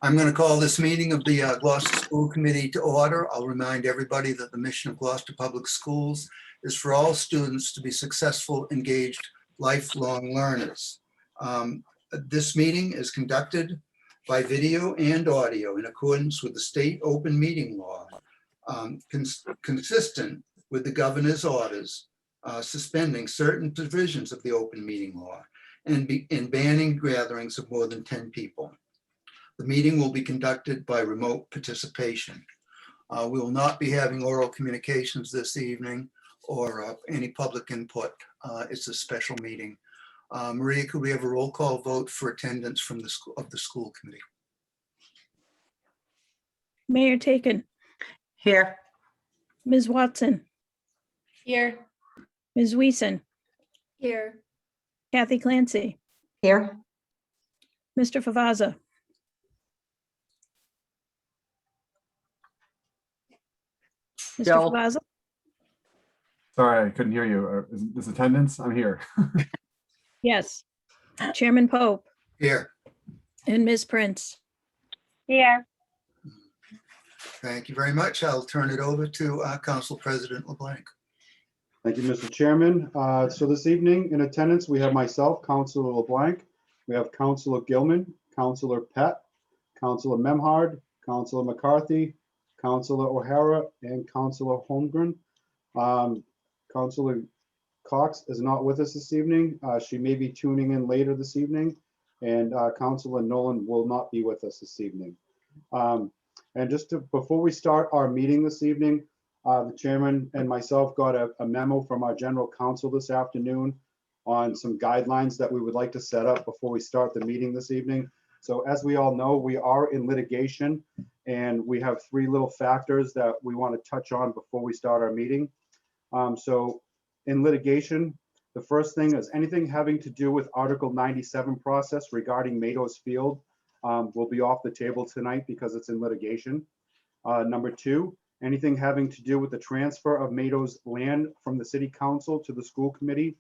I'm going to call this meeting of the Gloucester School Committee to order. I'll remind everybody that the mission of Gloucester Public Schools is for all students to be successful, engaged, lifelong learners. This meeting is conducted by video and audio in accordance with the state open meeting law, consistent with the governor's orders suspending certain provisions of the open meeting law and banning gatherings of more than 10 people. The meeting will be conducted by remote participation. We will not be having oral communications this evening or any public input. It's a special meeting. Maria, could we have a roll call vote for attendance from the school committee? Mayor Taken, Here. Ms. Watson, Here. Ms. Weason, Here. Kathy Clancy, Here. Mr. Favazza, Mr. Joe. Favazza, Sorry, I couldn't hear you. Is this attendance? I'm here. yes. Chairman Pope Here. and Ms. Prince. Here. Thank you very much. I'll turn it over to Council President LeBlanc. Thank you, Mr. Chairman. So this evening in attendance, we have myself, Councilor LeBlanc. We have Councilor Gilman, Councilor Pett, Councilor Memhard, Councilor McCarthy, Councilor O'Hara, and Councilor Holmgren. Councilor Cox is not with us this evening. She may be tuning in later this evening, and Councilor Nolan will not be with us this evening. And before we start our meeting this evening, the chairman and myself got a memo from our general counsel this afternoon on some guidelines that we would like to set up before we start the meeting this evening. So as we all know, we are in litigation, and we have three little factors that we want to touch on before we start our meeting. So in litigation, the first thing is anything having to do with Article 97 process regarding Mados Field will be off the table tonight because it's in litigation. Number two, anything having to do with the transfer of Mados land from the city council to the school committee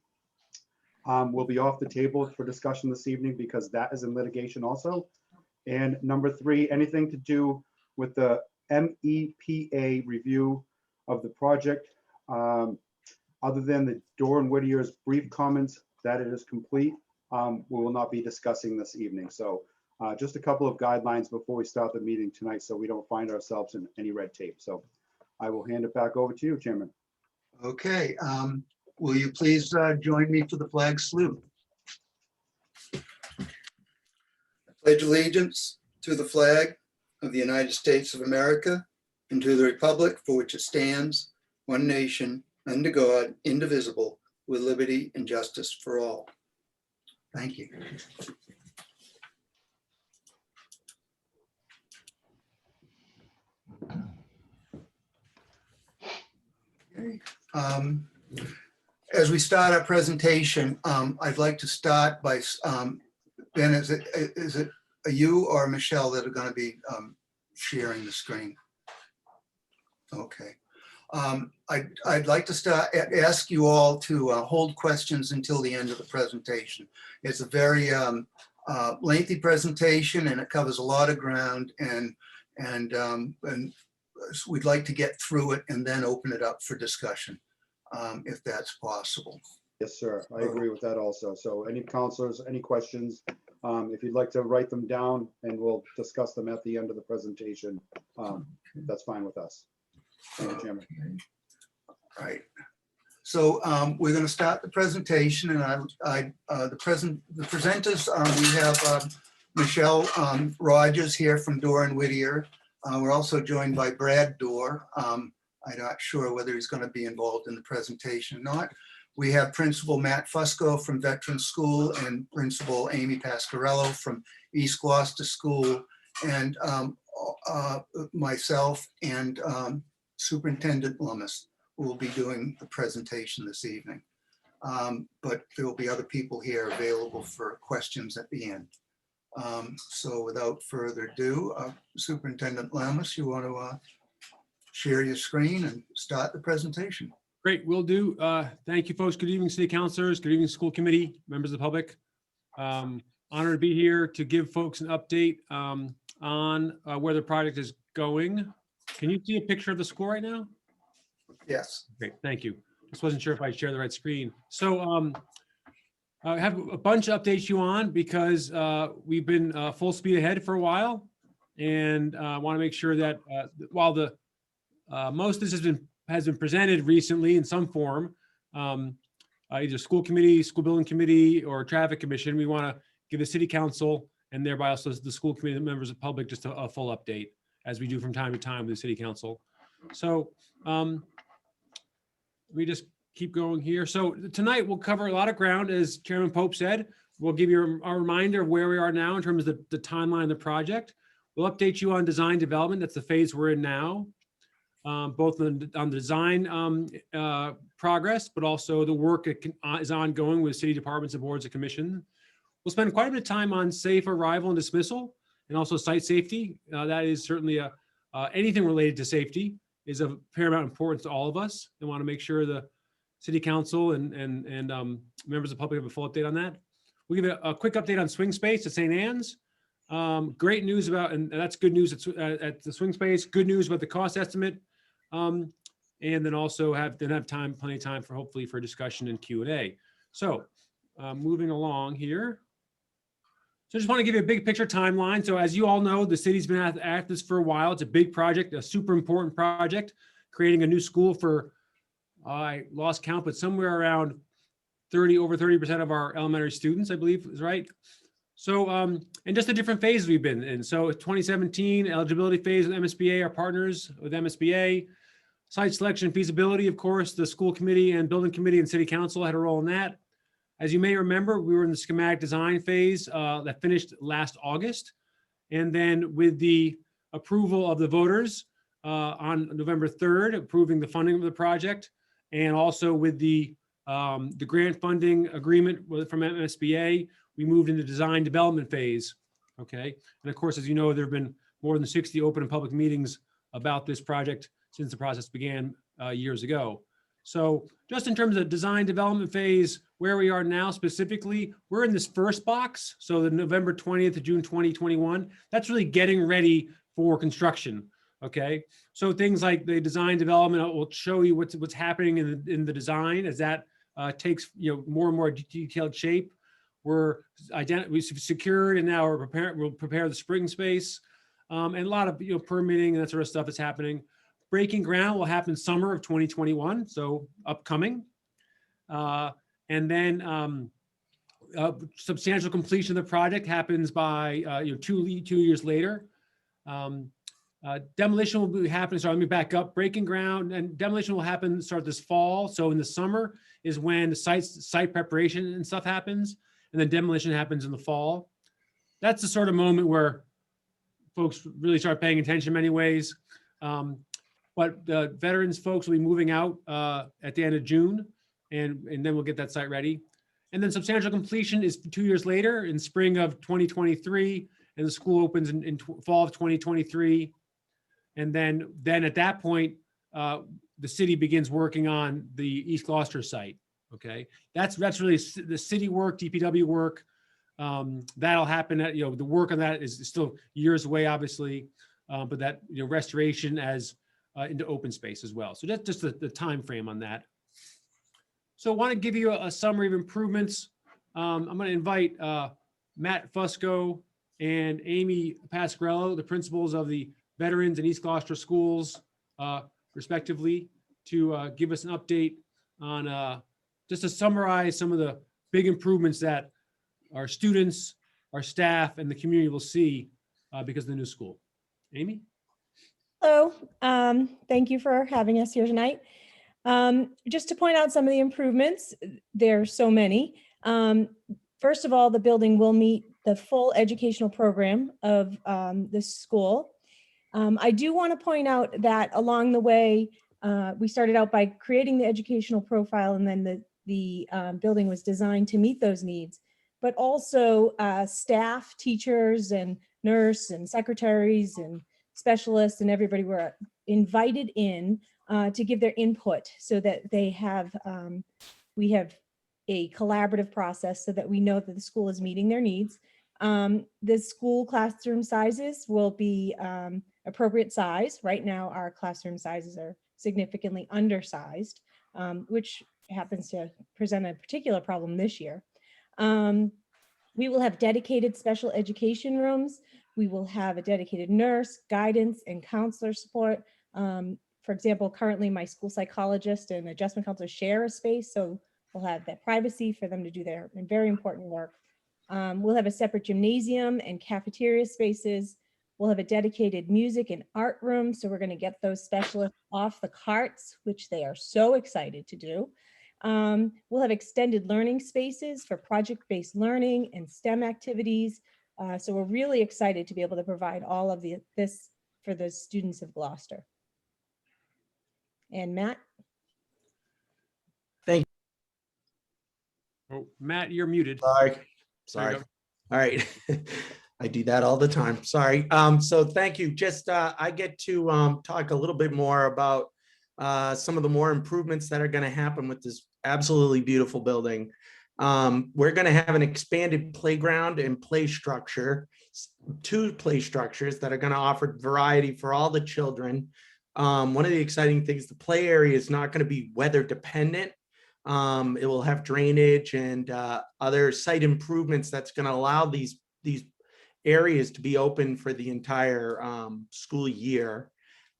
will be off the table for discussion this evening because that is in litigation also. And number three, anything to do with the MEPA review of the project, other than the Doran Whittier's brief comments that it is complete, we will not be discussing this evening. So just a couple of guidelines before we start the meeting tonight so we don't find ourselves in any red tape. So I will hand it back over to you, Chairman. Okay. Will you please join me for the flag salute? I pledge allegiance to the flag of the United States of America and to the republic for which it stands, one nation, under God, indivisible, with liberty and justice for all. Thank you. Okay. As we start our presentation, I'd like to start by, Ben, is it you or Michelle that are going to be sharing the screen? Okay. I'd like to ask you all to hold questions until the end of the presentation. It's a very lengthy presentation and it covers a lot of ground, and we'd like to get through it and then open it up for discussion, if that's possible. Yes, sir. I agree with that also. So any counselors, any questions, if you'd like to write them down and we'll discuss them at the end of the presentation, that's fine with us. Thank you, Chairman. Okay. All right. So we're going to start the presentation, and the presenters, we have Michelle Rogers here from Doran Whittier. We're also joined by Brad Dorr. I'm not sure whether he's going to be involved in the presentation or not. We have Principal Matt Fusco from Veteran School and Principal Amy Pasquarello from East Gloucester School, and myself and Superintendent Lummis will be doing the presentation this evening. But there will be other people here available for questions at the end. So without further ado, Superintendent Lummis, you want to share your screen and start the presentation? Great, will do. Thank you, folks. Good evening, city councilors. Good evening, school committee, members of the public. Honored to be here to give folks an update on where the project is going. Can you see a picture of the school right now? Yes. Great, thank you. Just wasn't sure if I'd share the right screen. So I have a bunch of updates you on because we've been full speed ahead for a while. And I want to make sure that while the most of this has been presented recently in some form, either school committee, school building committee, or traffic commission, we want to give the city council and thereby also the school committee members of public just a full update as we do from time to time with the city council. So we just keep going here. So tonight we'll cover a lot of ground, as Chairman Pope said. We'll give you a reminder of where we are now in terms of the timeline of the project. We'll update you on design development. That's the phase we're in now, both on the design progress, but also the work that is ongoing with city departments and boards and commission. We'll spend quite a bit of time on safe arrival and dismissal, and also site safety. That is certainly anything related to safety is of paramount importance to all of us. And want to make sure the city council and members of the public have a full update on that. We'll give a quick update on swing space at St. Anne's. Great news about, and that's good news at the swing space, good news about the cost estimate. And then also have plenty of time for hopefully for discussion and Q&A. So moving along here. So I just want to give you a big picture timeline. So as you all know, the city's been at this for a while. It's a big project, a super important project, creating a new school for, I lost count, but somewhere around over 30% of our elementary students, I believe is right. So, and just the different phases we've been in. So 2017, eligibility phase with MSBA, our partners with MSBA, site selection, feasibility, of course, the school committee and building committee and city council had a role in that. As you may remember, we were in the schematic design phase that finished last August. And then with the approval of the voters on November 3rd, approving the funding of the project, and also with the grant funding agreement from MSBA, we moved into design development phase, okay? And of course, as you know, there have been more than 60 open and public meetings about this project since the process began years ago. So just in terms of design development phase, where we are now specifically, we're in this first box. So the November 20th to June 2021, that's really getting ready for construction, okay? So things like the design development will show you what's happening in the design as that takes more and more detailed shape. We've secured and now we'll prepare the spring space and a lot of permitting and that sort of stuff is happening. Breaking ground will happen summer of 2021, so upcoming. And then substantial completion of the project happens by 2 years later. Demolition will be happening. So let me back up. Breaking ground and demolition will start this fall. So in the summer is when the site preparation and stuff happens, and then demolition happens in the fall. That's the sort of moment where folks really start paying attention in many ways. But the veterans folks will be moving out at the end of June, and then we'll get that site ready. And then substantial completion is 2 years later in spring of 2023, and the school opens in fall of 2023. And then at that point, the city begins working on the East Gloucester site. Okay, that's really the city work, DPW work. That'll happen. The work on that is still years away, obviously, but that restoration as into open space as well. So that's just the time frame on that. So I want to give you a summary of improvements. I'm going to invite Matt Fusco and Amy Pasquarello, the principals of the Veterans and East Gloucester schools, respectively, to give us an update on just to summarize some of the big improvements that our students, our staff, and the community will see because of the new school. Amy? Hello, thank you for having us here tonight. Just to point out some of the improvements, there's so many. First of all, the building will meet the full educational program of the school. I do want to point out that along the way, we started out by creating the educational profile, and then the building was designed to meet those needs. But also staff, teachers, and nurse, and secretaries, and specialists, and everybody were invited in to give their input so that they have, we have a collaborative process so that we know that the school is meeting their needs. The school classroom sizes will be appropriate size. Right now, our classroom sizes are significantly undersized, which happens to present a particular problem this year. We will have dedicated special education rooms. We will have a dedicated nurse, guidance, and counselor support. For example, currently my school psychologist and adjustment counselor share a space, so we'll have that privacy for them to do their very important work. We'll have a separate gymnasium and cafeteria spaces. We'll have a dedicated music and art room, so we're going to get those specialists off the carts, which they are so excited to do. We'll have extended learning spaces for project-based learning and STEM activities. So we're really excited to be able to provide all of this for the students of Gloucester. And Matt? Oh, Matt, you're muted. Sorry, There you sorry. go. All right. I do that all the time. Sorry. So thank you. Just I get to talk a little bit more about some of the more improvements that are going to happen with this absolutely beautiful building. We're going to have an expanded playground and play structure, 2 play structures that are going to offer variety for all the children. One of the exciting things, the play area is not going to be weather dependent. It will have drainage and other site improvements that's going to allow these areas to be open for the entire school year.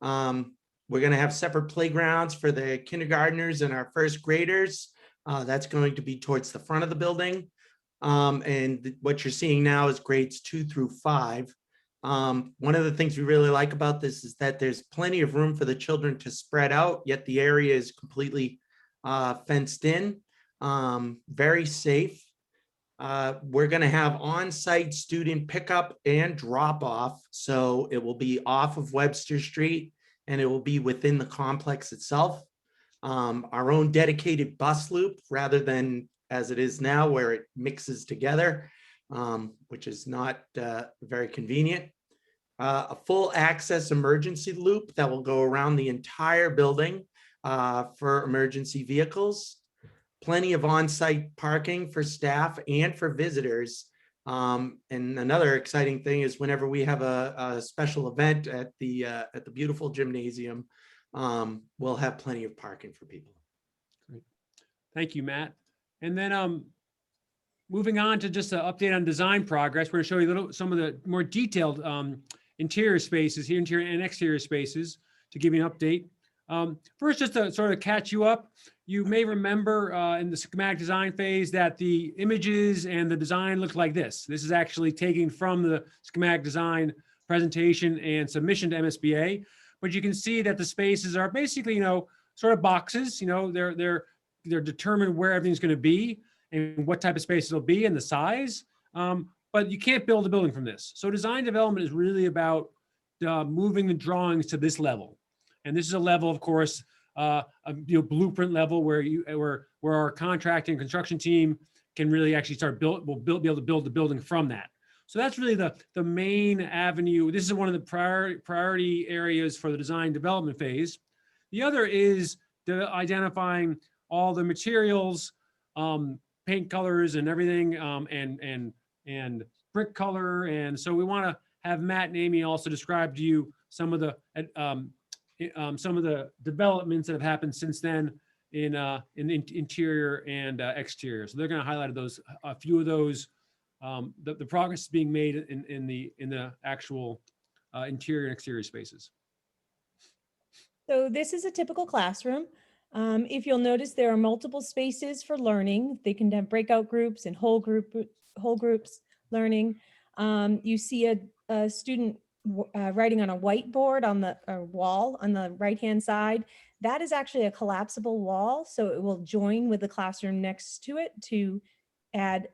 We're going to have separate playgrounds for the kindergartners and our first graders. That's going to be towards the front of the building. And what you're seeing now is grades 2 through 5. One of the things we really like about this is that there's plenty of room for the children to spread out, yet the area is completely fenced in, very safe. We're going to have on-site student pickup and drop off. So it will be off of Webster Street and it will be within the complex itself. Our own dedicated bus loop rather than as it is now where it mixes together, which is not very convenient. A full access emergency loop that will go around the entire building for emergency vehicles. Plenty of on-site parking for staff and for visitors. And another exciting thing is whenever we have a special event at the beautiful gymnasium, we'll have plenty of parking for people. Great. Thank you, Matt. And then moving on to just an update on design progress, we're going to show you some of the more detailed interior spaces here, interior and exterior spaces, to give you an update. First, just to sort of catch you up, you may remember in the schematic design phase that the images and the design looked like this. This is actually taken from the schematic design presentation and submission to MSBA. But you can see that the spaces are basically, sort of boxes. They're determined where everything's going to be and what type of space it'll be and the size. But you can't build a building from this. So design development is really about moving the drawings to this level. And this is a level, of course, a blueprint level where our contracting and construction team can really actually be able to build the building from that. So that's really the main avenue. This is one of the priority areas for the design development phase. The other is identifying all the materials, paint colors and everything, and brick color. And so we want to have Matt and Amy also describe to you some of the developments that have happened since then in the interior and exterior. So they're going to highlight a few of those. The progress is being made in the actual interior and exterior spaces. So this is a typical classroom. If you'll notice, there are multiple spaces for learning. They can have breakout groups and whole groups learning. You see a student writing on a whiteboard on the wall on the right-hand side. That is actually a collapsible wall, so it will join with the classroom next to it to add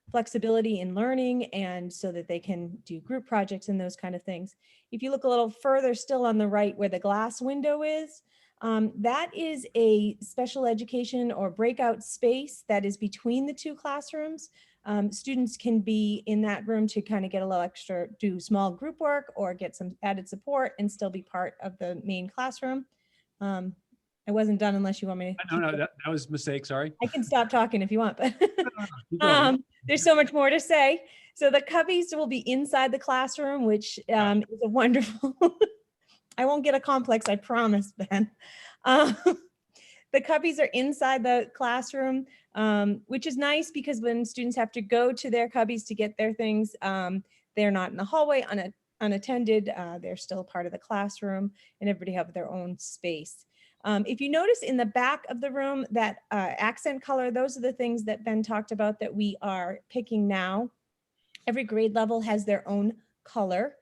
flexibility in learning and so that they can do group projects and those kind of things. If you look a little further still on the right where the glass window is, that is a special education or breakout space that is between the 2 classrooms. Students can be in that room to kind of get a little extra, do small group work or get some added support and still be part of the main classroom. I wasn't done unless you want me to. No, that was a mistake, sorry. I can stop talking if you want, but Keep going. there's so much more to say. So the cubbies will be inside the classroom, which is a wonderful, I won't get a complex, I promise, Ben. The cubbies are inside the classroom, which is nice because when students have to go to their cubbies to get their things, they're not in the hallway unattended. They're still part of the classroom and everybody have their own space. If you notice in the back of the room, that accent color, those are the things that Ben talked about that we are picking now. Every grade level has their own color,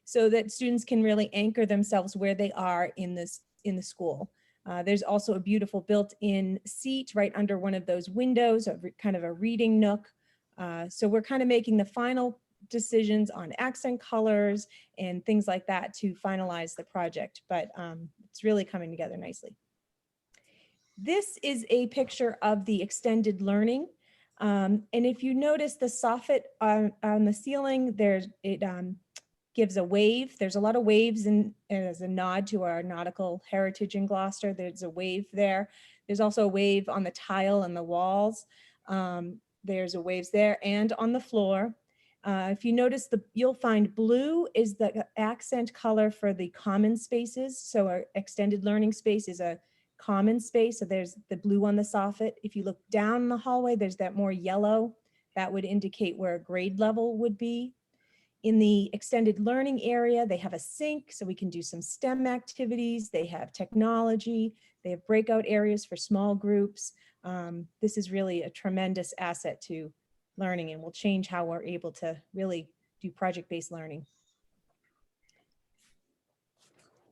so that students can really anchor themselves where they are in the school. There's also a beautiful built-in seat right under one of those windows, kind of a reading nook. So we're kind of making the final decisions on accent colors and things like that to finalize the project, but it's really coming together nicely. This is a picture of the extended learning. And if you notice the soffit on the ceiling, it gives a wave. There's a lot of waves and as a nod to our nautical heritage in Gloucester, there's a wave there. There's also a wave on the tile and the walls. There's a waves there and on the floor. If you notice, you'll find blue is the accent color for the common spaces. So our extended learning space is a common space. So there's the blue on the soffit. If you look down the hallway, there's that more yellow. That would indicate where a grade level would be. In the extended learning area, they have a sink so we can do some STEM activities. They have technology. They have breakout areas for small groups. This is really a tremendous asset to learning and will change how we're able to really do project-based learning.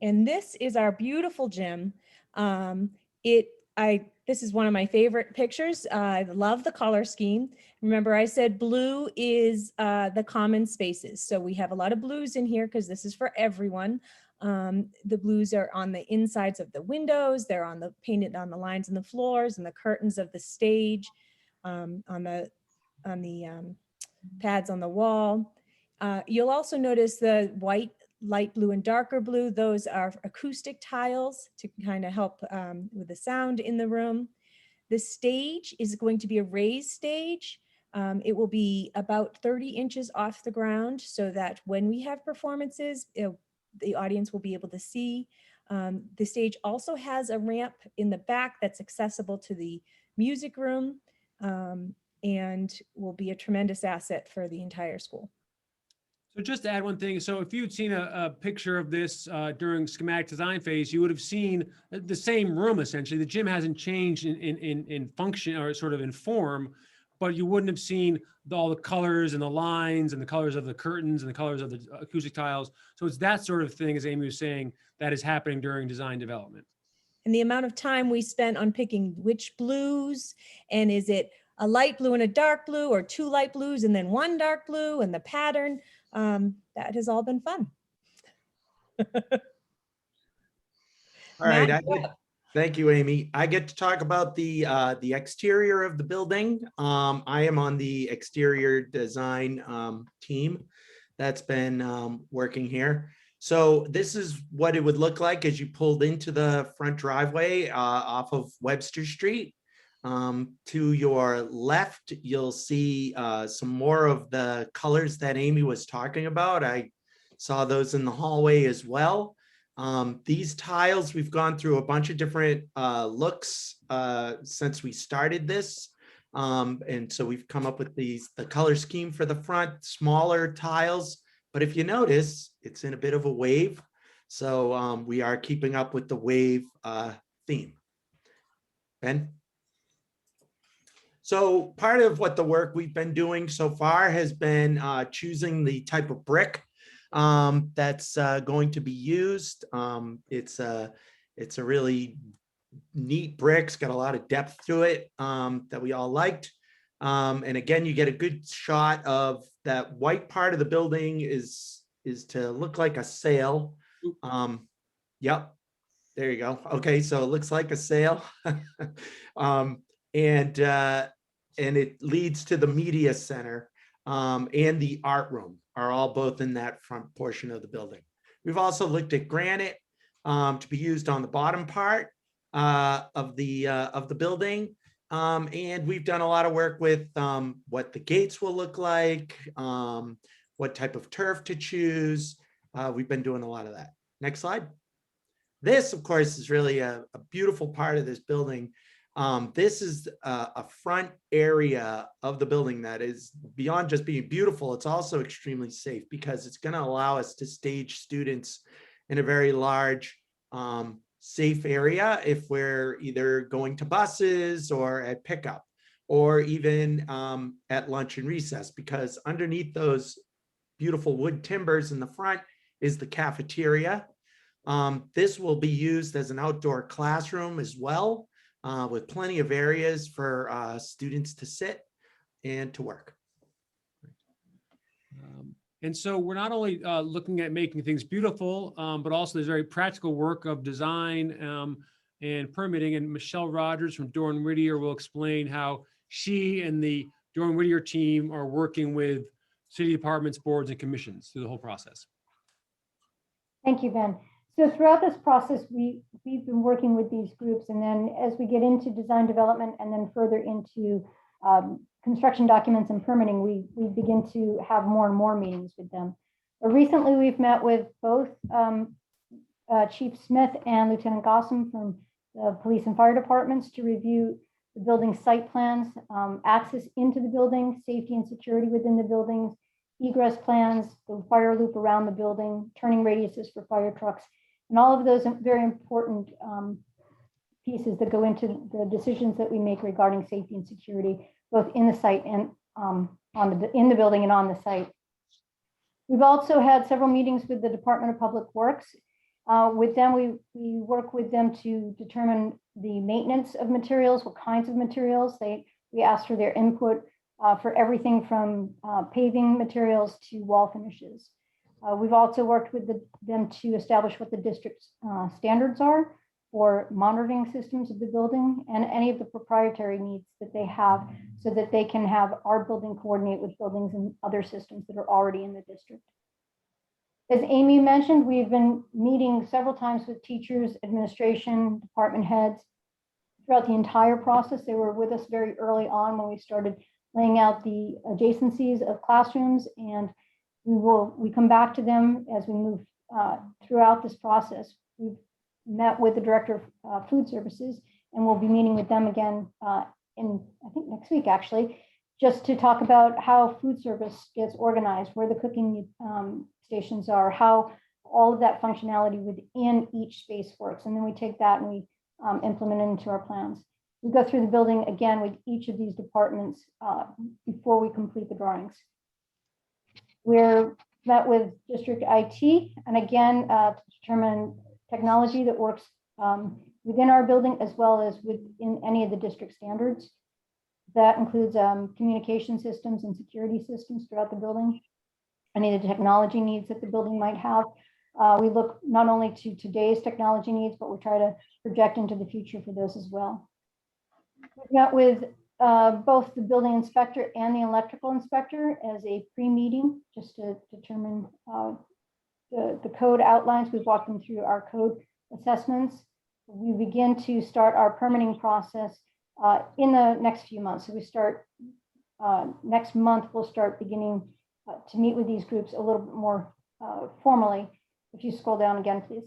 And this is our beautiful gym. This is one of my favorite pictures. I love the color scheme. Remember I said blue is the common spaces. So we have a lot of blues in here because this is for everyone. The blues are on the insides of the windows. They're painted on the lines and the floors and the curtains of the stage, on the pads on the wall. You'll also notice the white, light blue and darker blue. Those are acoustic tiles to kind of help with the sound in the room. The stage is going to be a raised stage. It will be about 30 inches off the ground so that when we have performances, the audience will be able to see. The stage also has a ramp in the back that's accessible to the music room. And will be a tremendous asset for the entire school. So just to add one thing, so if you'd seen a picture of this during schematic design phase, you would have seen the same room essentially. The gym hasn't changed in function or sort of in form, but you wouldn't have seen all the colors and the lines and the colors of the curtains and the colors of the acoustic tiles. So it's that sort of thing, as Amy was saying, that is happening during design development. And the amount of time we spent on picking which blues, and is it a light blue and a dark blue, or two light blues and then one dark blue, and the pattern, that has all been fun. All right, Matt, thank you, Amy. I get to talk about the exterior of the building. I am on the exterior design team that's been working here. So this is what it would look like as you pulled into the front driveway off of Webster Street. To your left, you'll see some more of the colors that Amy was talking about. I saw those in the hallway as well. These tiles, we've gone through a bunch of different looks since we started this. And so we've come up with the color scheme for the front, smaller tiles. But if you notice, it's in a bit of a wave. So we are keeping up with the wave theme. Ben? So part of what the work we've been doing so far has been choosing the type of brick that's going to be used. It's a really neat brick. It's got a lot of depth to it that we all liked. And again, you get a good shot of that white part of the building is to look like a sail. Yep, there you go. Okay, so it looks like a sail. And it leads to the media center and the art room are all both in that front portion of the building. We've also looked at granite to be used on the bottom part. of the building. And we've done a lot of work with what the gates will look like, what type of turf to choose. We've been doing a lot of that. Next slide. This, of course, is really a beautiful part of this building. This is a front area of the building that is beyond just being beautiful. It's also extremely safe because it's going to allow us to stage students in a very large, safe area if we're either going to buses or at pickup or even at lunch and recess, because underneath those beautiful wood timbers in the front is the cafeteria. This will be used as an outdoor classroom as well, with plenty of areas for students to sit and to work. And so we're not only looking at making things beautiful, but also there's very practical work of design and permitting. And Michelle Rogers from Doran Whittier will explain how she and the Doran Whittier team are working with city departments, boards, and commissions through the whole process. Thank you, Ben. So throughout this process, we've been working with these groups, and then as we get into design development and then further into construction documents and permitting, we begin to have more and more meetings with them. But recently, we've met with both Chief Smith and Lieutenant Gossam from the police and fire departments to review the building site plans, access into the building, safety and security within the buildings, egress plans, the fire loop around the building, turning radiuses for fire trucks, and all of those very important pieces that go into the decisions that we make regarding safety and security, both in the site and in the building and on the site. We've also had several meetings with the Department of Public Works. With them, we work with them to determine the maintenance of materials, what kinds of materials. We ask for their input for everything from paving materials to wall finishes. We've also worked with them to establish what the district's standards are for monitoring systems of the building and any of the proprietary needs that they have so that they can have our building coordinate with buildings and other systems that are already in the district. As Amy mentioned, we've been meeting several times with teachers, administration, department heads throughout the entire process. They were with us very early on when we started laying out the adjacencies of classrooms, and we come back to them as we move throughout this process. We've met with the director of food services, and we'll be meeting with them again in, I think, next week, actually, just to talk about how food service gets organized, where the cooking stations are, how all of that functionality within each space works. And then we take that and we implement it into our plans. We go through the building again with each of these departments before we complete the drawings. We're met with district IT, and again, to determine technology that works within our building as well as within any of the district standards. That includes communication systems and security systems throughout the building, any of the technology needs that the building might have. We look not only to today's technology needs, but we try to project into the future for those as well. We've met with both the building inspector and the electrical inspector as a pre-meeting, just to determine the code outlines. We've walked them through our code assessments. We begin to start our permitting process in the next few months. So we start next month, we'll start beginning to meet with these groups a little bit more formally. If you scroll down again, please.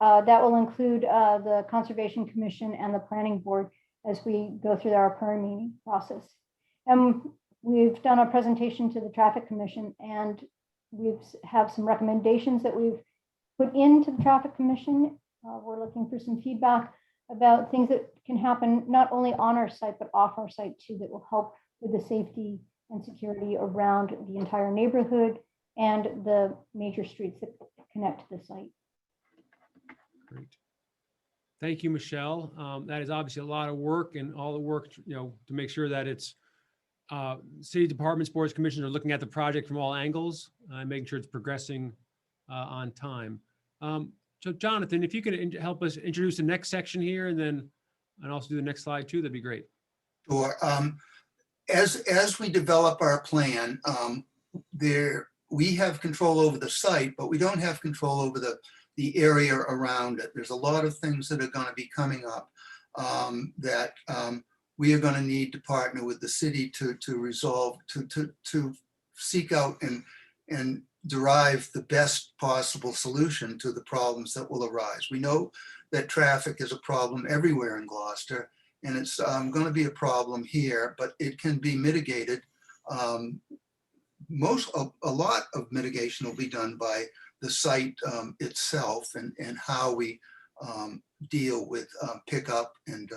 That will include the Conservation Commission and the Planning Board as we go through our permitting process. And we've done a presentation to the Traffic Commission, and we have some recommendations that we've put into the Traffic Commission. We're looking for some feedback about things that can happen not only on our site, but off our site too, that will help with the safety and security around the entire neighborhood and the major streets that connect to the site. Great. Thank you, Michelle. That is obviously a lot of work, and all the work, to make sure that it's city departments, boards, commissions are looking at the project from all angles, making sure it's progressing on time. So Jonathan, if you could help us introduce the next section here and also do the next slide too, that'd be great. Sure. As we develop our plan, we have control over the site, but we don't have control over the the area around it. There's a lot of things that are going to be coming up that we are going to need to partner with the city to resolve, to seek out and derive the best possible solution to the problems that will arise. We know that traffic is a problem everywhere in Gloucester, and it's going to be a problem here, but it can be mitigated. A lot of mitigation will be done by the site itself and how we deal with pickup and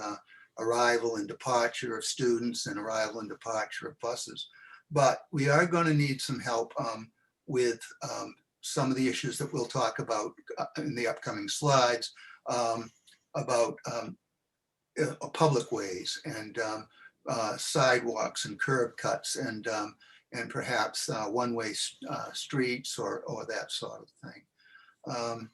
arrival and departure of students and arrival and departure of buses. But we are going to need some help with some of the issues that we'll talk about in the upcoming slides about public ways and sidewalks and curb cuts and perhaps one-way streets or that sort of thing.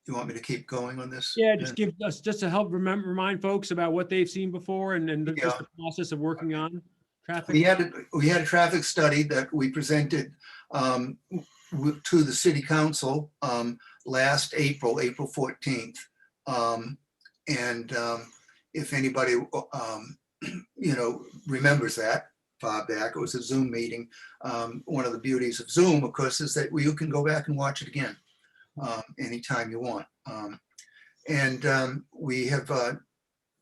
You want me to keep going on this? Yeah, just give us, just to help remind folks about what they've seen before and just Yeah. the process of working on traffic. We had a traffic study that we presented to the city council last April 14th. If anybody, remembers that far back, it was a Zoom meeting. One of the beauties of Zoom, of course, is that you can go back and watch it again anytime you want. We have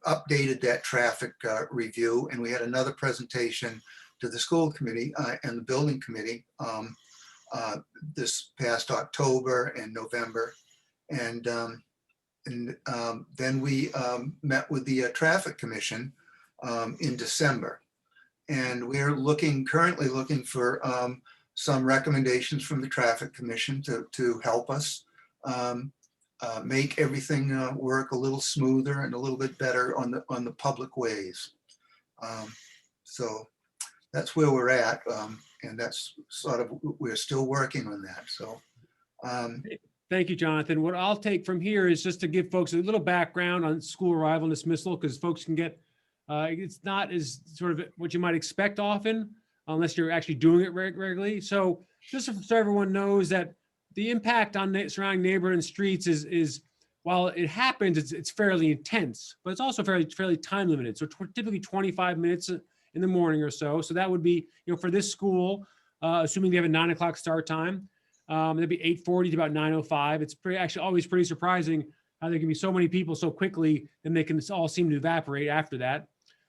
updated that traffic review, and we had another presentation to the school committee and the building committee this past October and November. Then we met with the traffic commission in December. And we're currently looking for some recommendations from the traffic commission to help us make everything work a little smoother and a little bit better on the public ways. So that's where we're at, and that's sort of, we're still working on that. So Thank you, Jonathan. What I'll take from here is just to give folks a little background on school arrival and dismissal, because folks can get, it's not as sort of what you might expect often, unless you're actually doing it regularly. So just so everyone knows that the impact on the surrounding neighborhood and streets is while it happens, it's fairly intense, but it's also fairly time limited. So typically 25 minutes in the morning or so. So that would be, for this school, assuming they have a 9 o'clock start time, that'd be 8:40 to about 9:05. It's actually always pretty surprising how there can be so many people so quickly, and they can all seem to evaporate after that,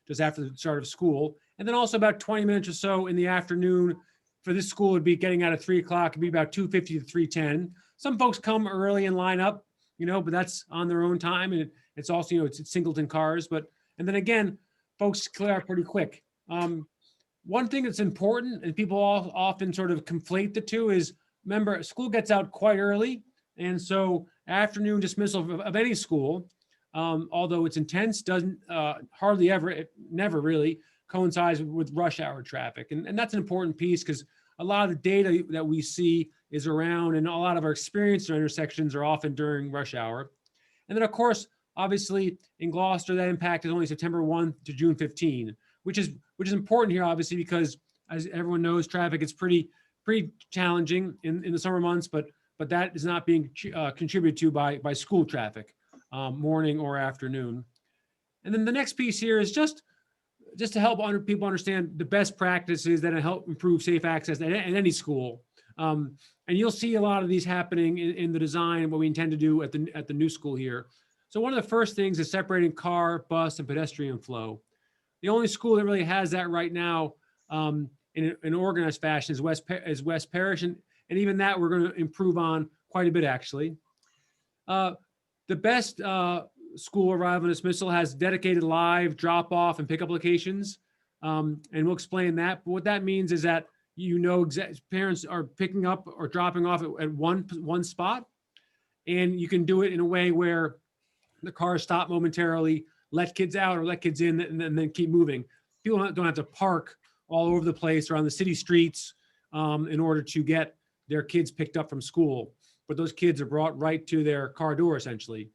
just after the start of school. And then also about 20 minutes or so in the afternoon for this school would be getting out at 3 o'clock, it'd be about 2:50 to 3:10. Some folks come early and line up, but that's on their own time. And it's also, it's singleton cars, and then again, folks clear out pretty quick. One thing that's important, and people often sort of conflate the two, is remember, school gets out quite early. And so afternoon dismissal of any school, although it's intense, doesn't hardly ever, never really coincides with rush hour traffic. And that's an important piece, because a lot of the data that we see is around, and a lot of our experience in intersections are often during rush hour. And then of course, obviously in Gloucester, that impact is only September 1 to June 15, which is important here, obviously, because as everyone knows, traffic is pretty challenging in the summer months, but that is not being contributed to by school traffic, morning or afternoon. And then the next piece here is just to help people understand the best practices that help improve safe access at any school. And you'll see a lot of these happening in the design, what we intend to do at the new school here. So one of the first things is separating car, bus, and pedestrian flow. The only school that really has that right now in an organized fashion is West Parish, and even that we're going to improve on quite a bit, actually. The best school arrival and dismissal has dedicated live drop-off and pickup locations, and we'll explain that. But what that means is that parents are picking up or dropping off at one spot, and you can do it in a way where the cars stop momentarily, let kids out or let kids in, and then keep moving. People don't have to park all over the place or on the city streets in order to get their kids picked up from school, but those kids are brought right to their car door, essentially.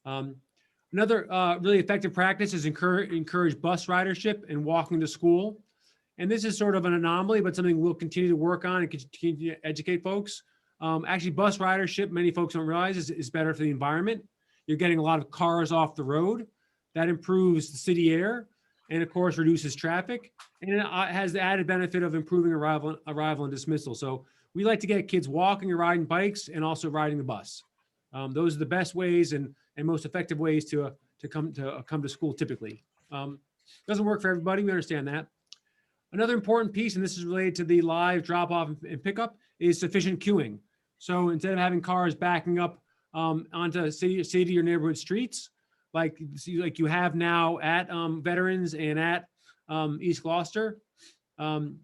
Another really effective practice is encourage bus ridership and walking to school. And this is sort of an anomaly, but something we'll continue to work on and continue to educate folks. Actually, bus ridership, many folks don't realize, is better for the environment. You're getting a lot of cars off the road. That improves the city air and of course reduces traffic. And it has the added benefit of improving arrival and dismissal. So we like to get kids walking or riding bikes and also riding the bus. Those are the best ways and most effective ways to come to school typically. Doesn't work for everybody, we understand that. Another important piece, and this is related to the live drop off and pickup, is sufficient queuing. So instead of having cars backing up onto city or neighborhood streets, like you have now at Veterans and at East Gloucester,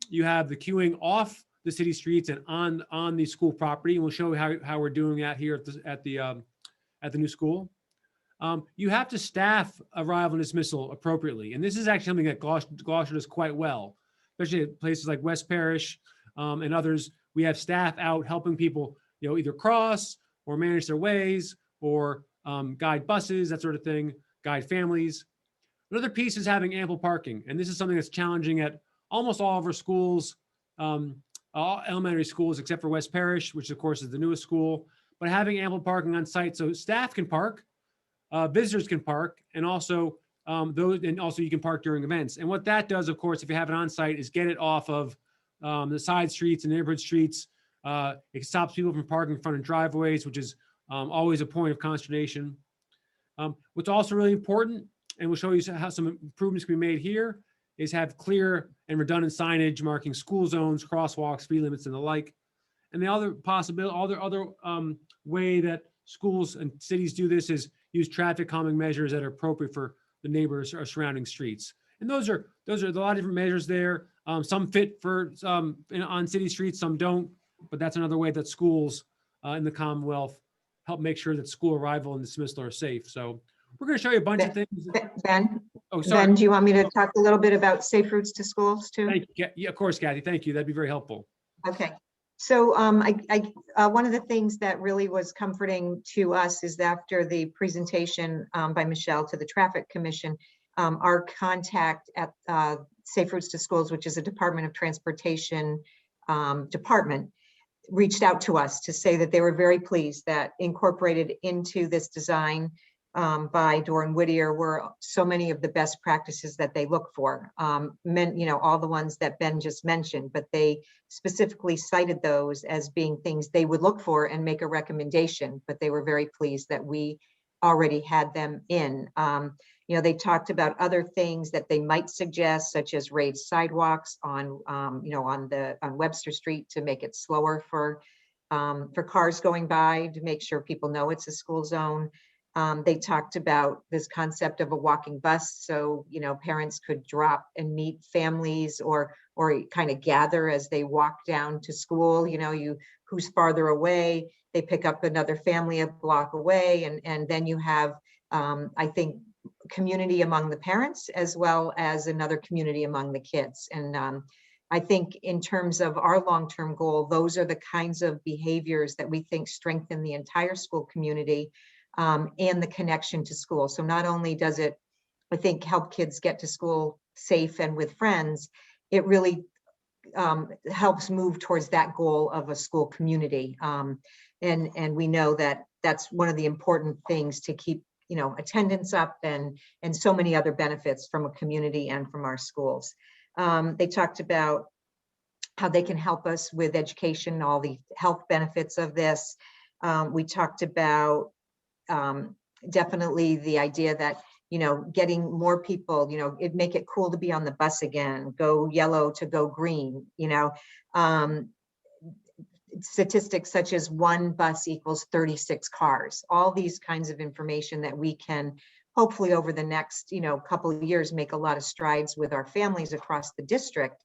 you have the queuing off the city streets and on the school property. And we'll show you how we're doing that here at the new school. You have to staff arrival and dismissal appropriately. And this is actually something that Gloucester does quite well, especially at places like West Parish and others. We have staff out helping people, either cross or manage their ways or guide buses, that sort of thing, guide families. Another piece is having ample parking. And this is something that's challenging at almost all of our schools, all elementary schools, except for West Parish, which of course is the newest school, but having ample parking on site so staff can park, visitors can park, and also you can park during events. And what that does, of course, if you have it on site, is get it off of the side streets and neighborhood streets. It stops people from parking in front of driveways, which is always a point of consternation. What's also really important, and we'll show you how some improvements can be made here, is have clear and redundant signage marking school zones, crosswalks, speed limits, and the like. And the other possibility, other way that schools and cities do this is use traffic calming measures that are appropriate for the neighbors or surrounding streets. And those are a lot of different measures there. Some fit for on city streets, some don't. But that's another way that schools in the Commonwealth help make sure that school arrival and dismissal are safe. So we're going to show you a bunch of things. Ben, Oh, sorry. Ben, do you want me to talk a little bit about safe routes to schools too? Thank you. Yeah, of course, Kathy. Thank you. That'd be very helpful. Okay. So one of the things that really was comforting to us is after the presentation by Michelle to the Traffic Commission, our contact at Safe Routes to Schools, which is a Department of Transportation department, reached out to us to say that they were very pleased that incorporated into this design by Doran Whittier were so many of the best practices that they look for. All the ones that Ben just mentioned, but they specifically cited those as being things they would look for and make a recommendation, but they were very pleased that we already had them in. They talked about other things that they might suggest, such as raised sidewalks on Webster Street to make it slower for cars going by, to make sure people know it's a school zone. They talked about this concept of a walking bus, so parents could drop and meet families or kind of gather as they walk down to school. Who's farther away, they pick up another family a block away, and then you have I think community among the parents as well as another community among the kids. And I think in terms of our long-term goal, those are the kinds of behaviors that we think strengthen the entire school community and the connection to school. So not only does it, I think, help kids get to school safe and with friends, it really helps move towards that goal of a school community. And we know that that's one of the important things to keep attendance up and so many other benefits from a community and from our schools. They talked about how they can help us with education, all the health benefits of this. We talked about definitely the idea that, getting more people, it'd make it cool to be on the bus again, go yellow to go green, statistics such as one bus equals 36 cars, all these kinds of information that we can hopefully over the next, couple of years, make a lot of strides with our families across the district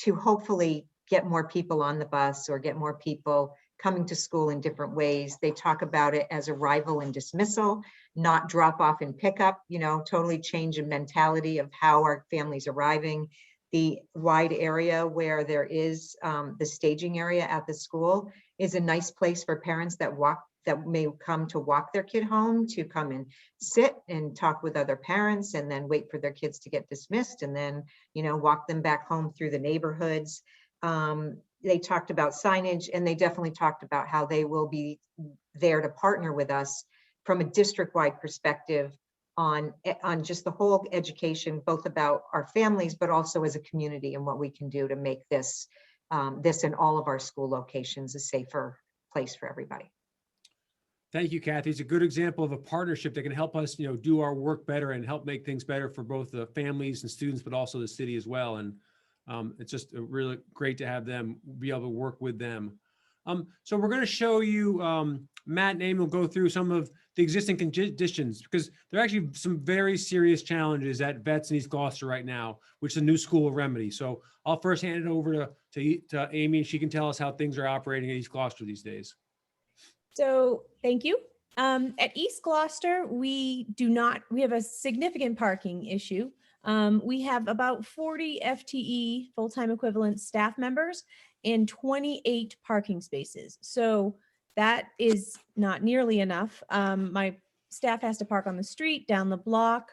to hopefully get more people on the bus or get more people coming to school in different ways. They talk about it as arrival and dismissal, not drop off and pick up, totally change the mentality of how our families arriving. The wide area where there is the staging area at the school is a nice place for parents that walk that may come to walk their kid home to come and sit and talk with other parents and then wait for their kids to get dismissed and then, walk them back home through the neighborhoods. They talked about signage, and they definitely talked about how they will be there to partner with us from a district-wide perspective on just the whole education, both about our families, but also as a community and what we can do to make this in all of our school locations a safer place for everybody. Thank you, Kathy. It's a good example of a partnership that can help us, do our work better and help make things better for both the families and students, but also the city as well. And it's just really great to have them be able to work with them. So we're going to show you, Matt and Amy will go through some of the existing conditions, because there are actually some very serious challenges at Vets in East Gloucester right now, which the new school will remedy. So I'll first hand it over to Amy, and she can tell us how things are operating at East Gloucester these days. So thank you. At East Gloucester, we have a significant parking issue. We have about 40 FTE, full-time equivalent staff members, and 28 parking spaces. So that is not nearly enough. My staff has to park on the street, down the block.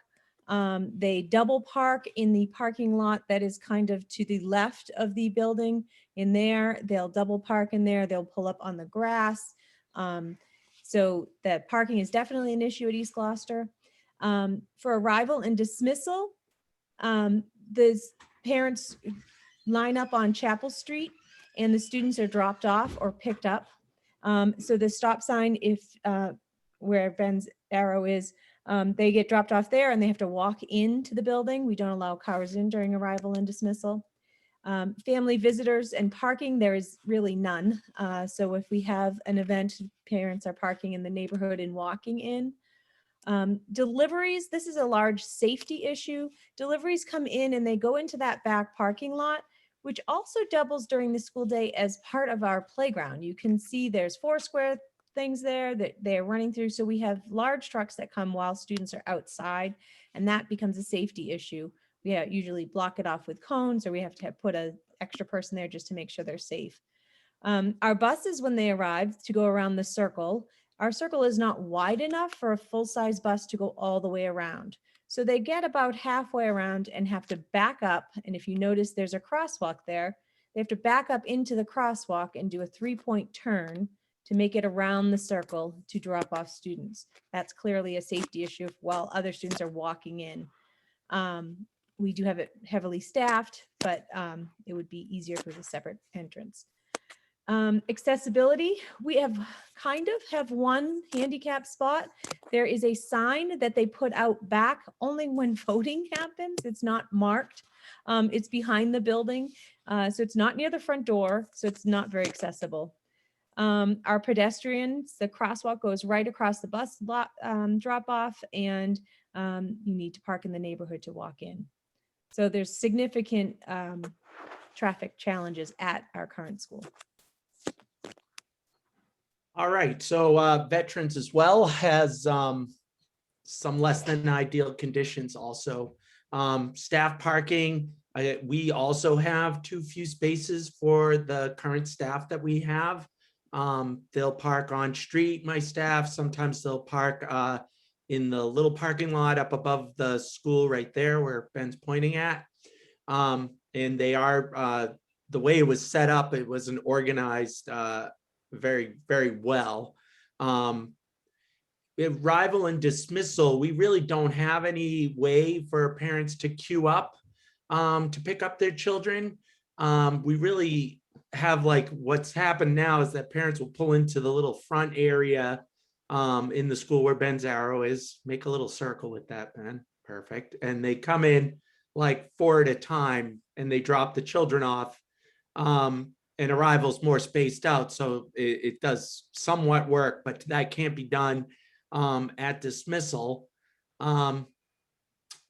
They double park in the parking lot that is kind of to the left of the building. In there, they'll double park in there. They'll pull up on the grass. So that parking is definitely an issue at East Gloucester. For arrival and dismissal, the parents line up on Chapel Street and the students are dropped off or picked up. So the stop sign, where Ben's arrow is, they get dropped off there and they have to walk into the building. We don't allow cars in during arrival and dismissal. Family visitors and parking, there is really none. So if we have an event, parents are parking in the neighborhood and walking in. Deliveries, this is a large safety issue. Deliveries come in and they go into that back parking lot, which also doubles during the school day as part of our playground. You can see there's 4 square things there that they're running through. So we have large trucks that come while students are outside, and that becomes a safety issue. We usually block it off with cones, or we have to put an extra person there just to make sure they're safe. Our buses, when they arrive to go around the circle, our circle is not wide enough for a full-size bus to go all the way around. So they get about halfway around and have to back up. And if you notice, there's a crosswalk there. They have to back up into the crosswalk and do a 3-point turn to make it around the circle to drop off students. That's clearly a safety issue while other students are walking in. We do have it heavily staffed, but it would be easier if it was a separate entrance. Accessibility, we have one handicap spot. There is a sign that they put out back only when voting happens. It's not marked. It's behind the building. So it's not near the front door. So it's not very accessible. Our pedestrians, the crosswalk goes right across the bus drop off, and you need to park in the neighborhood to walk in. So there's significant traffic challenges at our current school. All right, so Veterans as well has some less than ideal conditions also. Staff parking, we also have too few spaces for the current staff that we have. They'll park on street, my staff. Sometimes they'll park in the little parking lot up above the school right there where Ben's pointing at. And they are, the way it was set up, it wasn't organized very, very well. Arrival and dismissal, we really don't have any way for parents to queue up to pick up their children. We really have, like, what's happened now is that parents will pull into the little front area in the school where Ben's arrow is. Make a little circle with that, Ben. Perfect. And they come in like 4 at a time and they drop the children off. And arrival's more spaced out, so it does somewhat work, but that can't be done at dismissal. And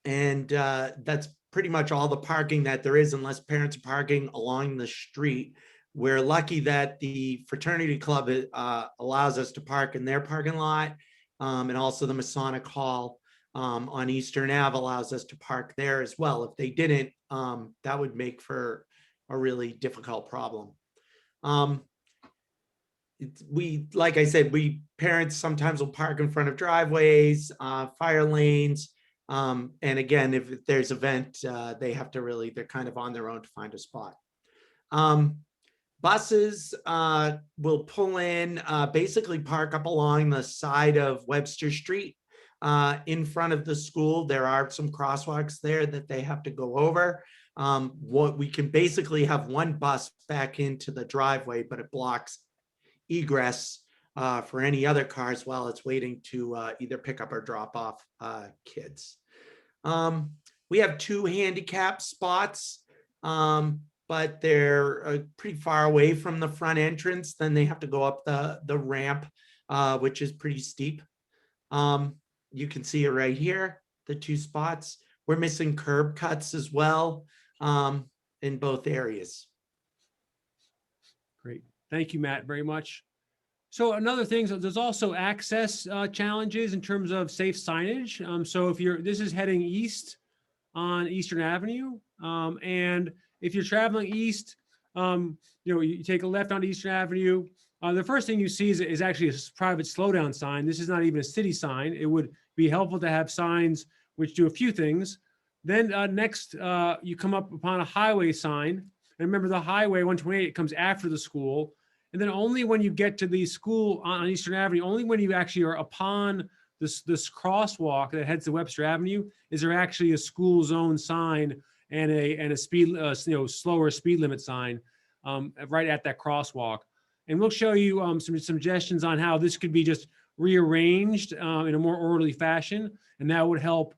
that's pretty much all the parking that there is, unless parents are parking along the street. We're lucky that the fraternity club allows us to park in their parking lot, and also the Masonic Hall on Eastern Ave allows us to park there as well. If they didn't, that would make for a really difficult problem. like I said, parents sometimes will park in front of driveways, fire lanes. And again, if there's event, they have to really, they're kind of on their own to find a spot. Buses will pull in, basically park up along the side of Webster Street in front of the school. There are some crosswalks there that they have to go over. What we can basically have one bus back into the driveway, but it blocks egress for any other cars while it's waiting to either pick up or drop off kids. We have 2 handicap spots, but they're pretty far away from the front entrance. Then they have to go up the ramp, which is pretty steep. You can see it right here, the 2 spots. We're missing curb cuts as well in both areas. Great. Thank you, Matt, very much. So another thing, so there's also access challenges in terms of safe signage. So if this is heading east on Eastern Avenue, and if you're traveling east, you take a left on Eastern Avenue, the first thing you see is actually a private slowdown sign. This is not even a city sign. It would be helpful to have signs which do a few things. Then next, you come up upon a highway sign. And remember, the highway 128 comes after the school. And then only when you get to the school on Eastern Avenue, only when you actually are upon this crosswalk that heads to Webster Avenue, is there actually a school zone sign and a speed, slower speed limit sign right at that crosswalk. And we'll show you some suggestions on how this could be just rearranged in a more orderly fashion. And that would help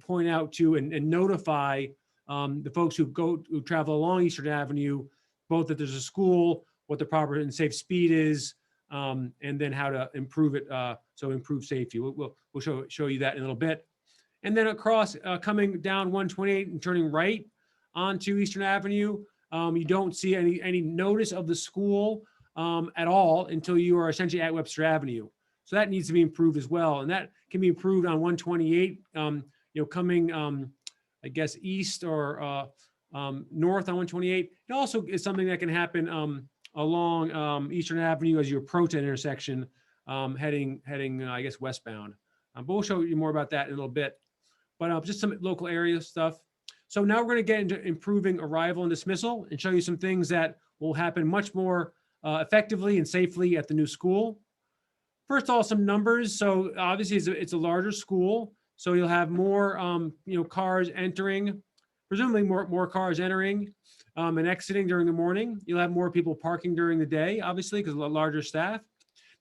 point out to and notify the folks who travel along Eastern Avenue, both that there's a school, what the proper and safe speed is, and then how to improve it, so improve safety. We'll show you that in a little bit. And then across, coming down 128 and turning right onto Eastern Avenue, you don't see any notice of the school at all until you are essentially at Webster Avenue. So that needs to be improved as well. And that can be improved on 128, coming, I guess, east or north on 128. It also is something that can happen along Eastern Avenue as you approach that intersection, heading I guess, westbound. But we'll show you more about that in a little bit. But just some local area stuff. So now we're going to get into improving arrival and dismissal and show you some things that will happen much more effectively and safely at the new school. First of all, some numbers. So obviously it's a larger school. So you'll have more cars entering, presumably more cars entering and exiting during the morning. You'll have more people parking during the day, obviously, because of the larger staff.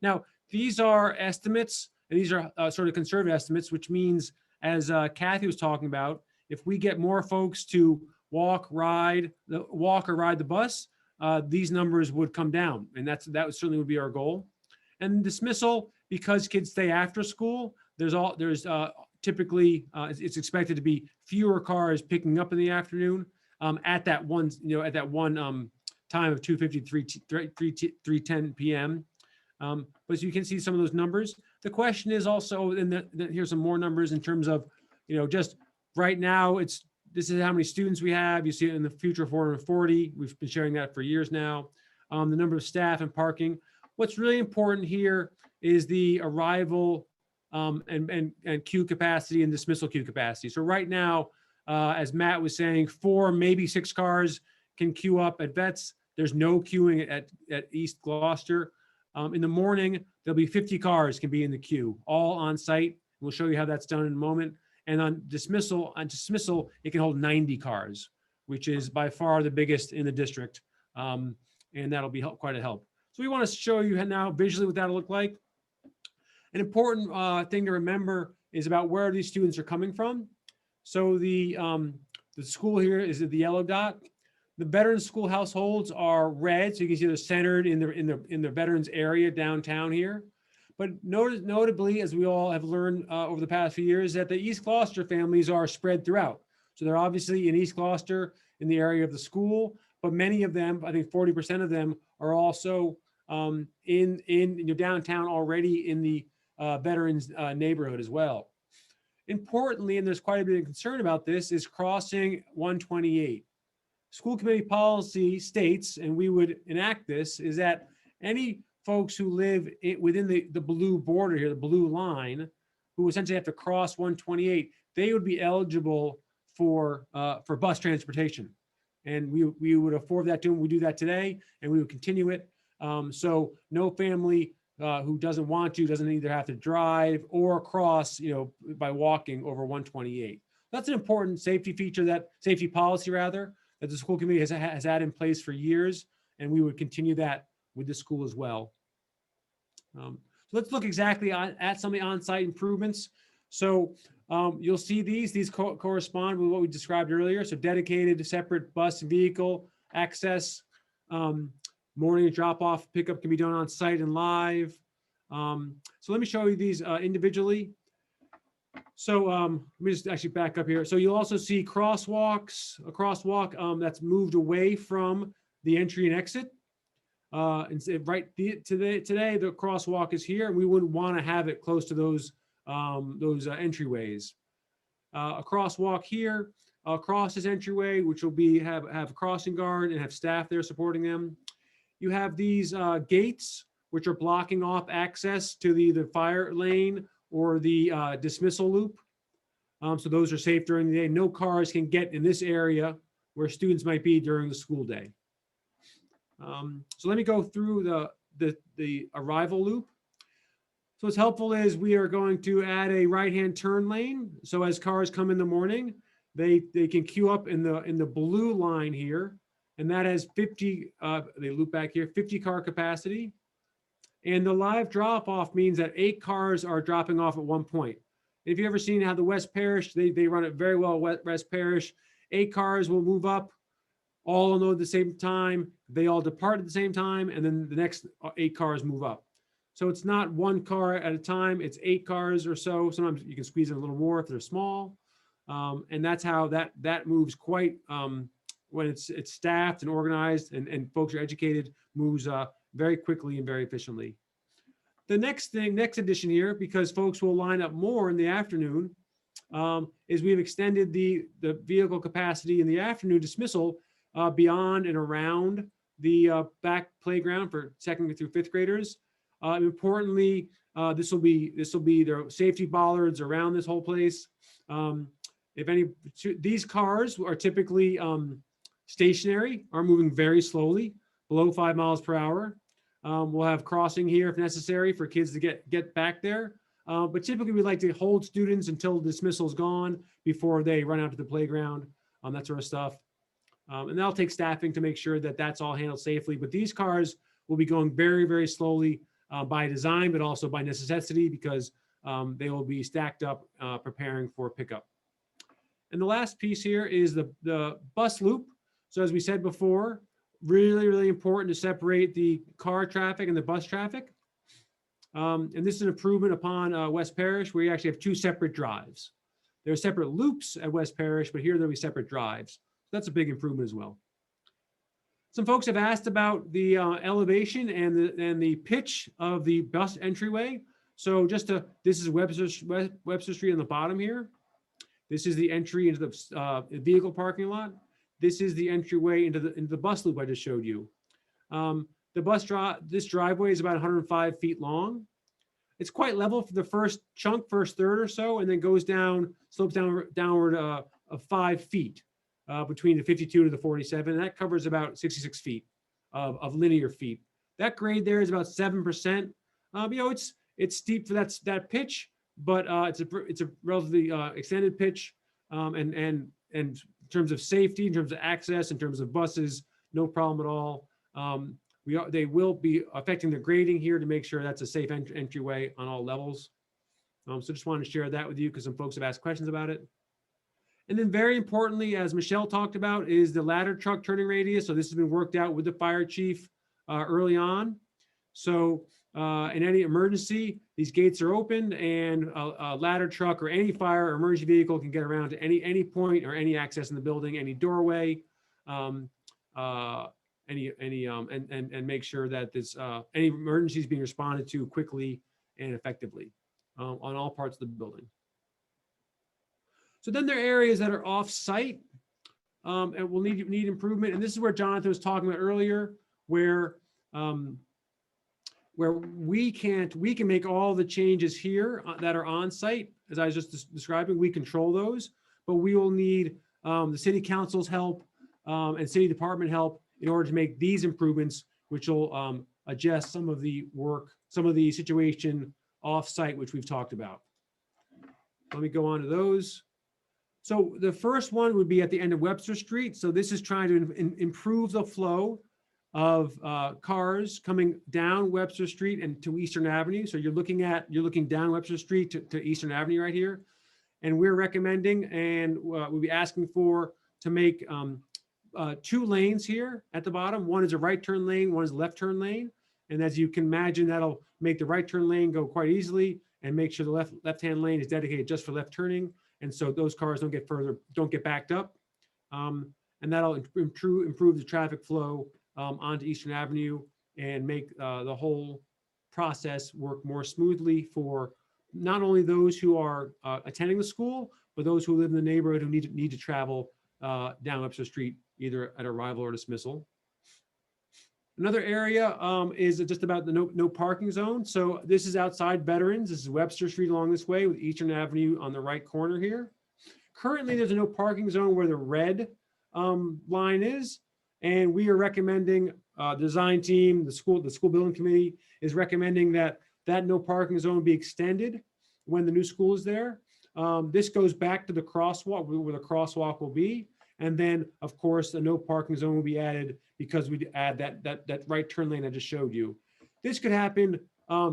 Now, these are estimates, and these are sort of conservative estimates, which means, as Kathy was talking about, if we get more folks to walk or ride the bus, these numbers would come down, and that certainly would be our goal. And dismissal, because kids stay after school, there's typically it's expected to be fewer cars picking up in the afternoon at that one time of 2:53, 3:10 p.m. But you can see some of those numbers. The question is also, and here's some more numbers in terms of, just right now, this is how many students we have. You see it in the future, 440. We've been sharing that for years now. The number of staff and parking. What's really important here is the arrival and queue capacity and dismissal queue capacity. So right now, as Matt was saying, 4, maybe 6 cars can queue up at Vets. There's no queuing at East Gloucester. In the morning, there'll be 50 cars can be in the queue, all on site. We'll show you how that's done in a moment. And on dismissal, it can hold 90 cars, which is by far the biggest in the district. And that'll be quite a help. So we want to show you now visually what that'll look like. An important thing to remember is about where these students are coming from. So the school here is the yellow dot. The veteran school households are red, so you can see they're centered in the veterans area downtown here. But notably, as we all have learned over the past few years, that the East Gloucester families are spread throughout. So they're obviously in East Gloucester in the area of the school, but many of them, I think 40% of them, are also in your downtown already in the veterans neighborhood as well. Importantly, and there's quite a bit of concern about this, is crossing 128. School committee policy states, and we would enact this, is that any folks who live within the blue border here, the blue line, who essentially have to cross 128, they would be eligible for bus transportation. And we would afford that to them. We do that today, and we would continue it. So no family who doesn't want to, doesn't either have to drive or cross, by walking over 128. That's an important safety feature, safety policy rather, that the school committee has had in place for years, and we would continue that with the school as well. So let's look exactly at some of the on-site improvements. So you'll see these correspond with what we described earlier. So dedicated, separate bus and vehicle access, morning drop-off, pickup can be done on site and live. So let me show you these individually. So let me just actually back up here. So you'll also see crosswalks, a crosswalk that's moved away from the entry and exit. Today the crosswalk is here, and we wouldn't want to have it close to those entryways. A crosswalk here across this entryway, which will have a crossing guard and have staff there supporting them. You have these gates, which are blocking off access to the fire lane or the dismissal loop. So those are safe during the day. No cars can get in this area where students might be during the school day. So let me go through the arrival loop. So what's helpful is we are going to add a right-hand turn lane. So as cars come in the morning, they can queue up in the blue line here, and that has 50. They loop back here, 50 car capacity. And the live drop-off means that 8 cars are dropping off at one point. If you've ever seen how the West Parish, they run it very well, West Parish, 8 cars will move up, all unload at the same time. They all depart at the same time, and then the next 8 cars move up. So it's not 1 car at a time, it's 8 cars or so. Sometimes you can squeeze in a little more if they're small. And that's how that moves quite, when it's staffed and organized and folks are educated, moves very quickly and very efficiently. The next addition here, because folks will line up more in the afternoon, is we've extended the vehicle capacity in the afternoon dismissal beyond and around the back playground for 2nd through 5th graders. Importantly, this will be their safety bollards around this whole place. These cars are typically stationary, are moving very slowly, below 5 miles per hour. We'll have crossing here if necessary for kids to get back there. But typically we like to hold students until dismissal is gone before they run out to the playground, that sort of stuff. And that'll take staffing to make sure that that's all handled safely. But these cars will be going very, very slowly by design, but also by necessity, because they will be stacked up preparing for pickup. And the last piece here is the bus loop. So as we said before, really, really important to separate the car traffic and the bus traffic. And this is an improvement upon West Parish, where you actually have 2 separate drives. There are separate loops at West Parish, but here there'll be separate drives. So that's a big improvement as well. Some folks have asked about the elevation and the pitch of the bus entryway. So this is Webster Street on the bottom here. This is the entry into the vehicle parking lot. This is the entryway into the bus loop I just showed you. This driveway is about 105 feet long. It's quite level for the first third or so, and then goes down, slopes downward of 5 feet between the 52 to the 47. And that covers about 66 feet of linear feet. That grade there is about 7%. It's steep for that pitch, but it's a relatively extended pitch. And in terms of safety, in terms of access, in terms of buses, no problem at all. They will be affecting the grading here to make sure that's a safe entryway on all levels. So just wanted to share that with you because some folks have asked questions about it. And then very importantly, as Michelle talked about, is the ladder truck turning radius. So this has been worked out with the fire chief early on. So in any emergency, these gates are opened and a ladder truck or any fire or emergency vehicle can get around to any point or any access in the building, any doorway, and make sure that this any emergencies being responded to quickly and effectively on all parts of the building. So then there are areas that are off-site and will need improvement. And this is where Jonathan was talking about earlier, where where we can make all the changes here that are on site, as I was just describing, we control those, but we will need the city council's help and city department help in order to make these improvements, which will adjust some of the work, some of the situation off-site, which we've talked about. Let me go on to those. So the first one would be at the end of Webster Street. So this is trying to improve the flow of cars coming down Webster Street and to Eastern Avenue. So you're looking down Webster Street to Eastern Avenue right here. And we're recommending and we'll be asking to make 2 lanes here at the bottom. One is a right turn lane, one is a left turn lane. And as you can imagine, that'll make the right turn lane go quite easily and make sure the left-hand lane is dedicated just for left turning. And so those cars don't get backed up. And that'll improve the traffic flow onto Eastern Avenue and make the whole process work more smoothly for not only those who are attending the school, but those who live in the neighborhood who need to travel down Webster Street, either at arrival or dismissal. Another area is just about the no parking zone. So this is outside Veterans. This is Webster Street along this way with Eastern Avenue on the right corner here. Currently, there's a no parking zone where the red line is. And we are recommending, design team, the school building committee is recommending that no parking zone be extended when the new school is there. This goes back to the crosswalk, where the crosswalk will be. And then, of course, the no parking zone will be added because we add that right turn lane I just showed you. This could happen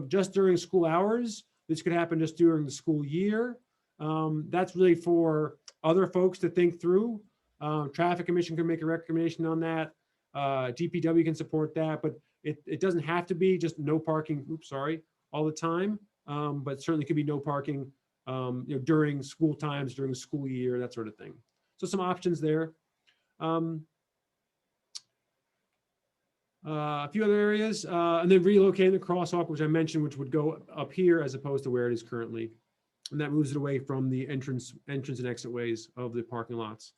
just during school hours. This could happen just during the school year. That's really for other folks to think through. Traffic Commission can make a recommendation on that. DPW can support that, but it doesn't have to be just no parking, all the time. But certainly could be no parking during school times, during the school year, that sort of thing. So some options there. A few other areas, and then relocating the crosswalk, which I mentioned, which would go up here as opposed to where it is currently. And that moves it away from the entrance and exit ways of the parking lots.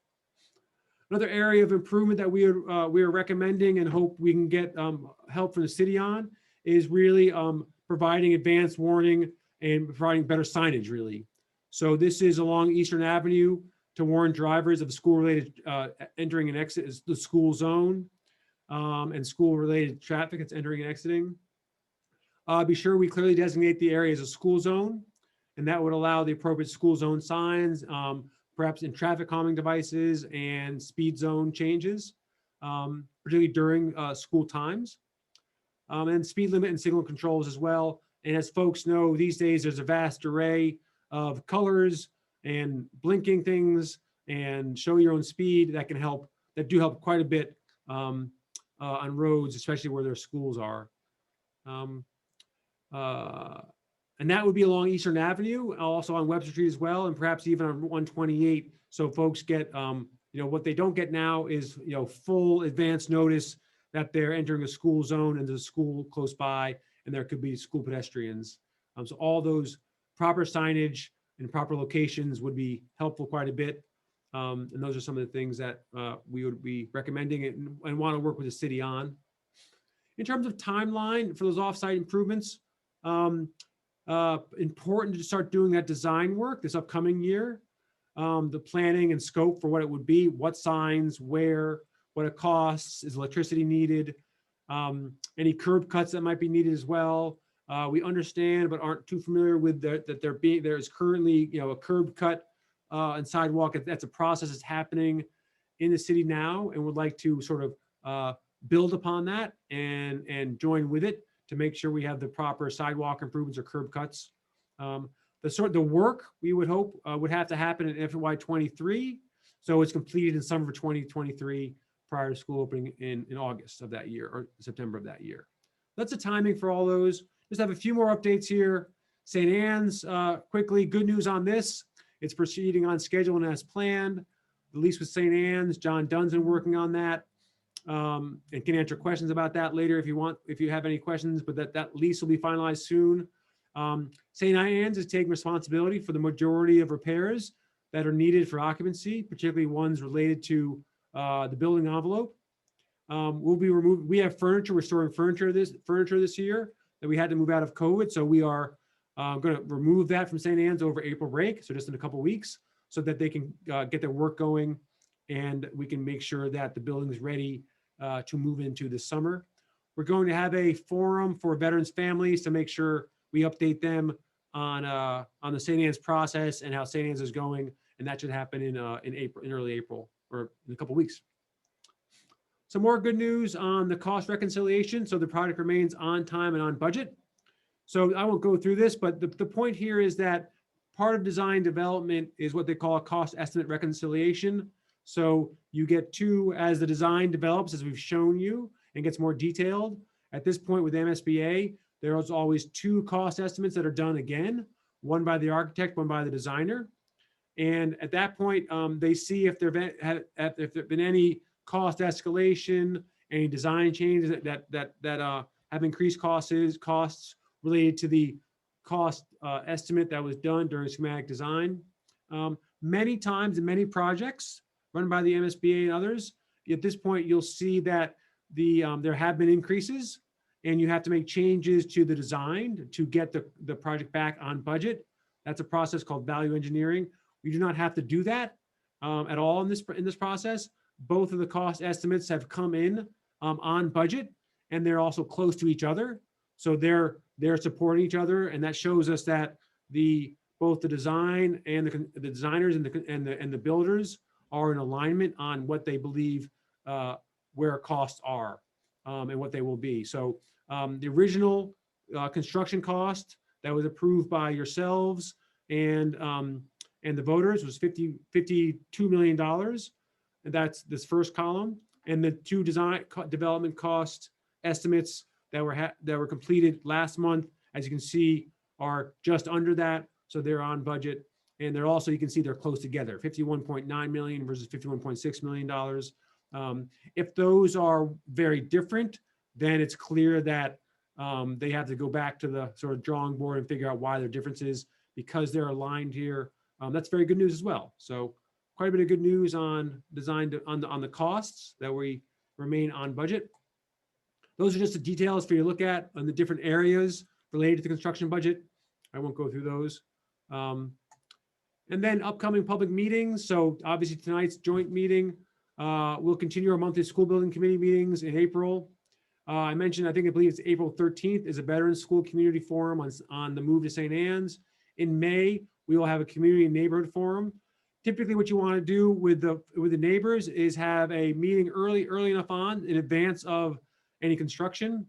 Another area of improvement that we are recommending and hope we can get help from the city on is really providing advanced warning and providing better signage, really. So this is along Eastern Avenue to warn drivers of school-related entering and exit is the school zone and school-related traffic that's entering and exiting. Be sure we clearly designate the area as a school zone, and that would allow the appropriate school zone signs, perhaps in traffic calming devices and speed zone changes, particularly during school times, and speed limit and signal controls as well. And as folks know, these days there's a vast array of colors and blinking things and show your own speed that can help, that do help quite a bit on roads, especially where their schools are. And that would be along Eastern Avenue, also on Webster Street as well, and perhaps even on 128. So folks get, what they don't get now is, full advance notice that they're entering a school zone and there's a school close by, and there could be school pedestrians. So all those proper signage and proper locations would be helpful quite a bit. And those are some of the things that we would be recommending and want to work with the city on. In terms of timeline for those offsite improvements, important to start doing that design work this upcoming year. The planning and scope for what it would be, what signs, where, what it costs, is electricity needed, any curb cuts that might be needed as well. We understand but aren't too familiar with that there's currently a curb cut and sidewalk. That's a process that's happening in the city now, and would like to sort of build upon that and join with it to make sure we have the proper sidewalk improvements or curb cuts. The work we would hope would have to happen in FY23, so it's completed in summer of 2023 prior to school opening in August of that year or September of that year. That's the timing for all those. Just have a few more updates here. St. Anne's, quickly, good news on this. It's proceeding on schedule and as planned. The lease with St. Anne's, John Dunn's working on that. And can answer questions about that later if you have any questions, but that lease will be finalized soon. St. Anne's is taking responsibility for the majority of repairs that are needed for occupancy, particularly ones related to the building envelope. We have furniture, we're storing furniture this year that we had to move out of COVID. So we are going to remove that from St. Anne's over April break, so just in a couple weeks, so that they can get their work going and we can make sure that the building is ready to move into this summer. We're going to have a forum for veterans' families to make sure we update them on the St. Anne's process and how St. Anne's is going, and that should happen in April, in early April, or in a couple weeks. Some more good news on the cost reconciliation. So the project remains on time and on budget. So I won't go through this, but the point here is that part of design development is what they call a cost estimate reconciliation. So you get two, as the design develops, as we've shown you, and gets more detailed. At this point with MSBA, there's always two cost estimates that are done again, one by the architect, one by the designer. And at that point, they see if there have been any cost escalation, any design changes that have increased costs related to the cost estimate that was done during schematic design. Many times in many projects run by the MSBA and others, at this point, you'll see that there have been increases and you have to make changes to the design to get the project back on budget. That's a process called value engineering. We do not have to do that at all in this process. Both of the cost estimates have come in on budget, and they're also close to each other. So they're supporting each other, and that shows us that both the design and the designers and the builders are in alignment on what they believe where costs are and what they will be. So the original construction cost that was approved by yourselves and the voters was $52 million. And that's this first column. And the two development cost estimates that were completed last month, as you can see, are just under that. So they're on budget. And they're also, you can see they're close together, 51.9 million versus $51.6 million. If those are very different, then it's clear that they have to go back to the sort of drawing board and figure out why their differences, because they're aligned here. That's very good news as well. So quite a bit of good news on design on the costs that we remain on budget. Those are just the details for you to look at on the different areas related to the construction budget. I won't go through those. And then upcoming public meetings. So obviously tonight's joint meeting, we'll continue our monthly school building committee meetings in April. I mentioned, I believe it's April 13th is a Veterans School Community Forum on the move to St. Anne's. In May, we will have a community and neighborhood forum. Typically what you want to do with the neighbors is have a meeting early enough in advance of any construction,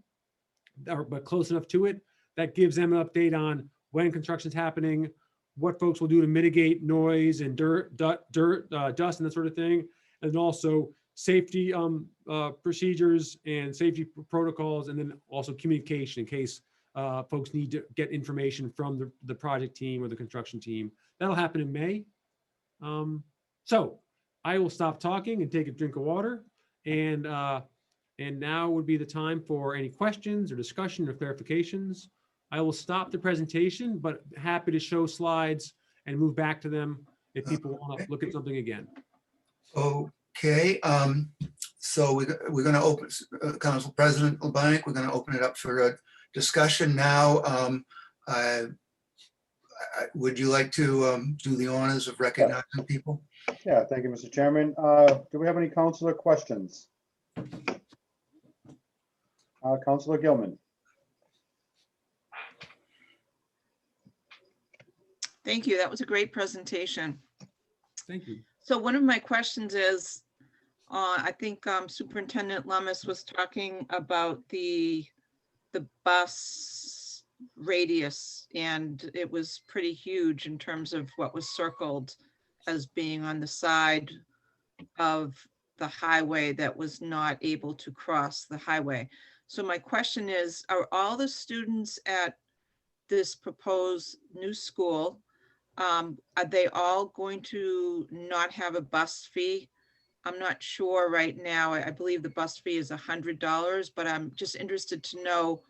but close enough to it. That gives them an update on when construction's happening, what folks will do to mitigate noise and dust and that sort of thing. And also safety procedures and safety protocols, and then also communication in case folks need to get information from the project team or the construction team. That'll happen in May. So I will stop talking and take a drink of water. And now would be the time for any questions or discussion or clarifications. I will stop the presentation, but happy to show slides and move back to them if people want to look at something again. Okay, so we're going to open, Council President LeBlanc, we're going to open it up for a discussion now. Would you like to do the honors of recognizing people? Yeah, thank you, Mr. Chairman. Do we have any councilor questions? Councilor Gilman. Thank you. That was a great presentation. Thank you. So one of my questions is, I think Superintendent Lummis was talking about the bus radius, and it was pretty huge in terms of what was circled as being on the side of the highway that was not able to cross the highway. So my question is, are all the students at this proposed new school, are they all going to not have a bus fee? I'm not sure right now. I believe the bus fee is $100, but I'm just interested to know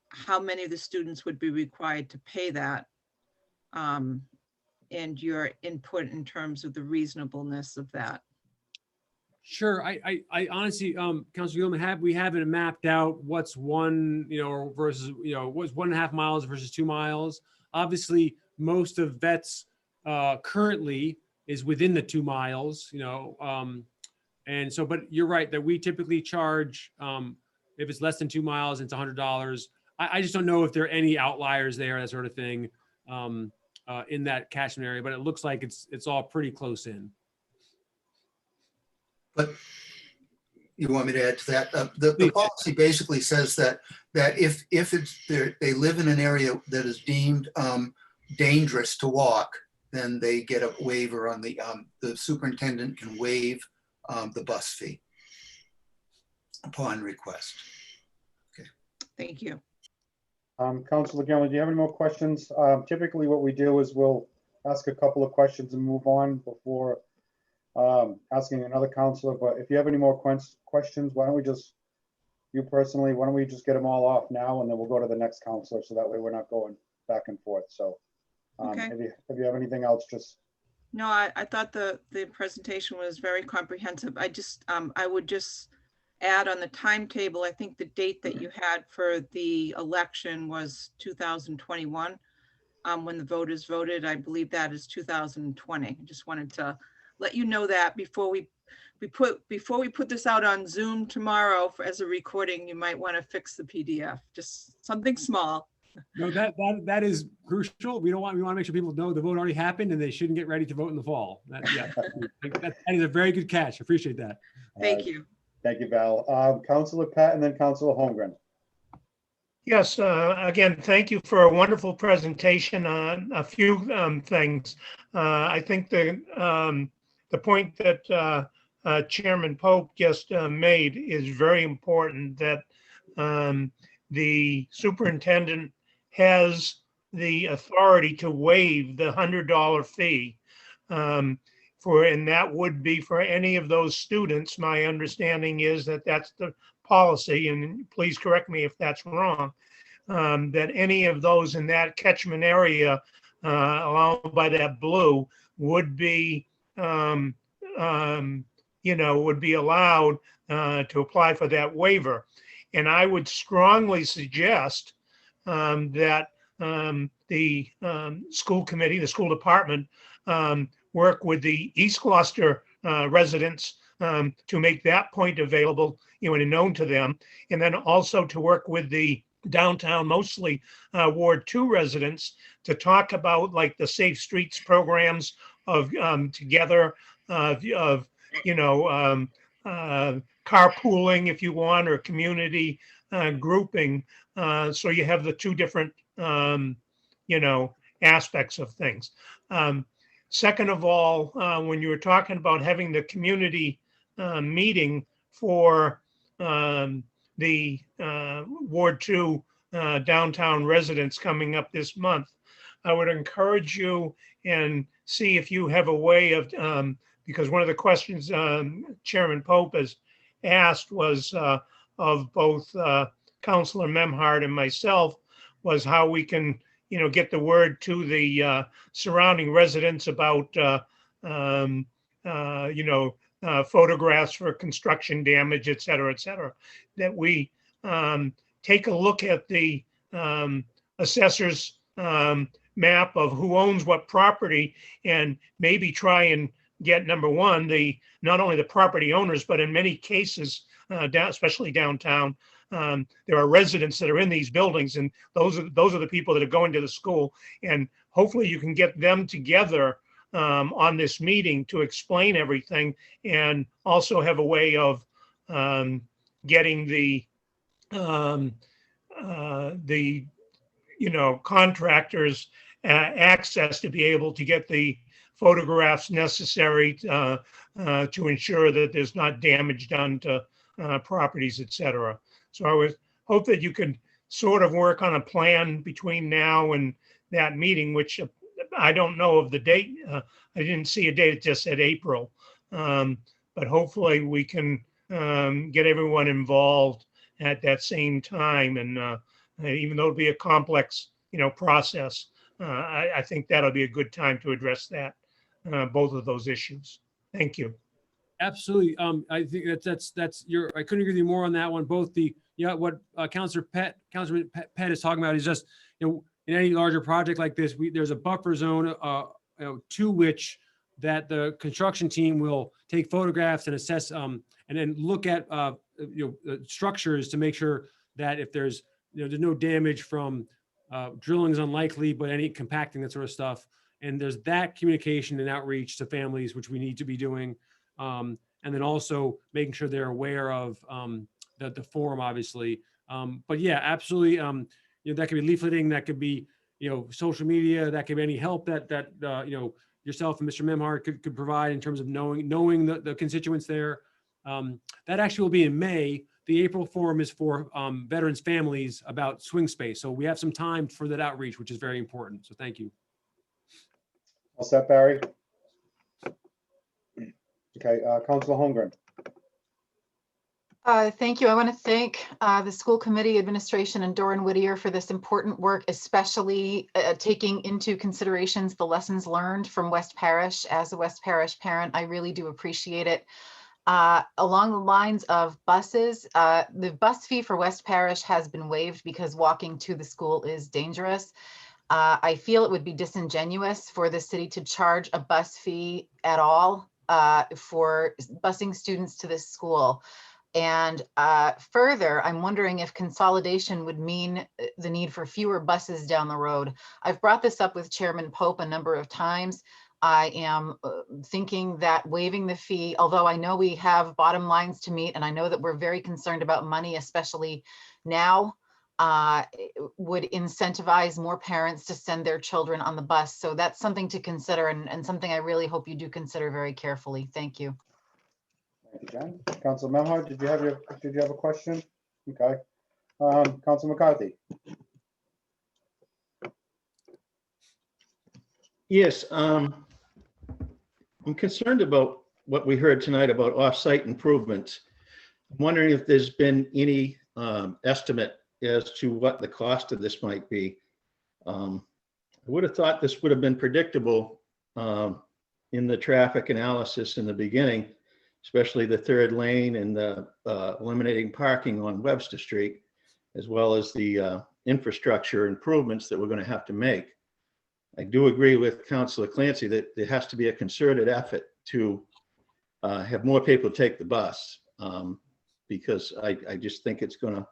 how many of the students would be required to pay that, and your input in terms of the reasonableness of that. Sure. I honestly, Councilor Gilman, we haven't mapped out what's one, versus, what's 1.5 miles versus 2 miles. Obviously, most of vets currently is within the 2 miles, and so, but you're right that we typically charge, if it's less than 2 miles, it's $100. I just don't know if there are any outliers there, that sort of thing, in that catchment area, but it looks like it's all pretty close in. But you want me to add to that? The policy basically says that if they live in an area that is deemed dangerous to walk, then they get a waiver on the superintendent can waive the bus fee upon request. Thank you. Councilor Gilman, do you have any more questions? Typically what we do is we'll ask a couple of questions and move on before asking another counselor, but if you have any more questions, why don't we just, you personally, why don't we just get them all off now and then we'll go to the next counselor, so that way we're not going back and forth. So Okay. if you have anything else, just. No, I thought the presentation was very comprehensive. I would just add on the timetable, I think the date that you had for the election was 2021. When the voters voted, I believe that is 2020. I just wanted to let you know that before we put this out on Zoom tomorrow as a recording, you might want to fix the PDF, just something small. No, that is crucial. We want to make sure people know the vote already happened and they shouldn't get ready to vote in the fall. That is a very good catch. Appreciate that. Thank you. Thank you, Val. Councilor Pat and then Councilor Holmgren. Yes, again, thank you for a wonderful presentation on a few things. I think the point that Chairman Pope just made is very important, that the superintendent has the authority to waive the $100 fee and that would be for any of those students. My understanding is that that's the policy, and please correct me if that's wrong, that any of those in that catchment area allowed by that blue would be, would be allowed to apply for that waiver. And I would strongly suggest that the school committee, the school department, work with the East Gloucester residents to make that point available, and known to them, and then also to work with the downtown, mostly Ward 2 residents, to talk about like the Safe Streets programs of together, of carpooling, if you want, or community grouping. So you have the two different, aspects of things. Second of all, when you were talking about having the community meeting for the Ward 2 downtown residents coming up this month, I would encourage you and see if you have a way of, because one of the questions Chairman Pope has asked was of both Councilor Memhard and myself, was how we can, get the word to the surrounding residents about, photographs for construction damage, et cetera, that we take a look at the assessor's map of who owns what property, and maybe try and get, number one, not only the property owners, but in many cases, especially downtown, there are residents that are in these buildings, and those are the people that are going to the school. And hopefully you can get them together on this meeting to explain everything, and also have a way of getting the contractors access to be able to get the photographs necessary to ensure that there's not damage done to properties, et cetera. So I would hope that you could sort of work on a plan between now and that meeting, which I don't know of the date. I didn't see a date, it just said April. But hopefully we can get everyone involved at that same time. And even though it'll be a complex, process, I think that'll be a good time to address that, both of those issues. Thank you. Absolutely. I think that's I couldn't agree with you more on that one. Both what Councilman Pett is talking about is just, in any larger project like this, there's a buffer zone, to which that the construction team will take photographs and assess, and then look at, structures to make sure that if there's no damage from, drilling is unlikely, but any compacting, that sort of stuff. And there's that communication and outreach to families, which we need to be doing. And then also making sure they're aware of, the forum, obviously. But yeah, absolutely. That could be leafleting, that could be, social media, that could be any help that yourself and Mr. Memhard could provide in terms of knowing the constituents there. That actually will be in May. The April forum is for veterans families about swing space. So we have some time for that outreach, which is very important. So thank you. All set, Barry? Okay, Councilor Holmgren. Thank you. I want to thank the school committee administration and Doran Whittier for this important work, especially taking into considerations the lessons learned from West Parish. As a West Parish parent, I really do appreciate it. Along the lines of buses, the bus fee for West Parish has been waived because walking to the school is dangerous. I feel it would be disingenuous for the city to charge a bus fee at all for busing students to this school. And further, I'm wondering if consolidation would mean the need for fewer buses down the road. I've brought this up with Chairman Pope a number of times. I am thinking that waiving the fee, although I know we have bottom lines to meet, and I know that we're very concerned about money, especially now, would incentivize more parents to send their children on the bus. So that's something to consider, and something I really hope you do consider very carefully. Thank you. Thank you, Jen. Councilor Memhard, did you have a question? Okay. Councilor McCarthy. Yes, I'm concerned about what we heard tonight about off-site improvements. I'm wondering if there's been any estimate as to what the cost of this might be. I would have thought this would have been predictable in the traffic analysis in the beginning, especially the third lane and the eliminating parking on Webster Street, as well as the infrastructure improvements that we're going to have to make. I do agree with Councilor Clancy that there has to be a concerted effort to have more people take the bus, because I just think it's going to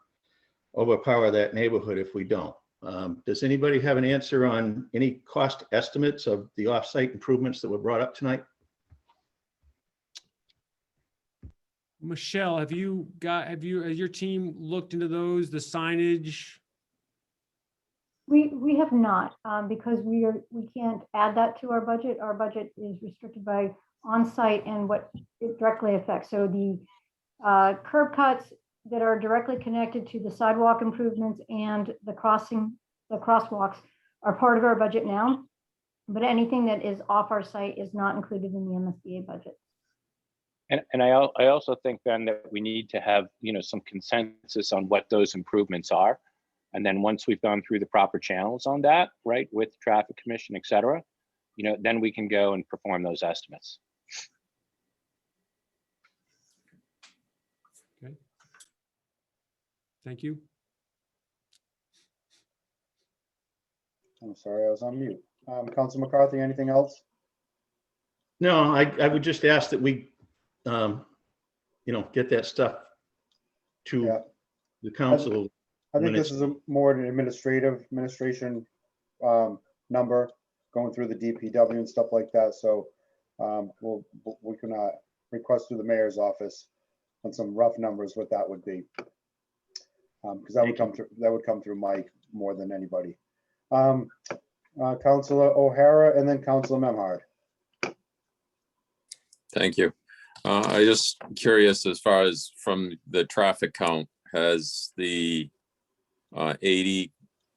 overpower that neighborhood if we don't. Does anybody have an answer on any cost estimates of the off-site improvements that were brought up tonight? Michelle, has your team looked into those, the signage? We have not, because we can't add that to our budget. Our budget is restricted by on-site and what it directly affects. So the curb cuts that are directly connected to the sidewalk improvements and the crosswalks are part of our budget now. But anything that is off our site is not included in the MSBA budget. And I also think, Ben, that we need to have, some consensus on what those improvements are. And then once we've gone through the proper channels on that, right, with traffic commission, et cetera, then we can go and perform those estimates. Okay. Thank you. I'm sorry, I was on mute. Councilor McCarthy, anything else? No, I would just ask that we, get that stuff to the council. I think this is more an administration number going through the DPW and stuff like that. So we can request through the mayor's office on some rough numbers what that would be, because that would come through Mike more than anybody. Councilor O'Hara and then Councilor Memhard. Thank you. I just curious, as far as from the traffic count, has the 80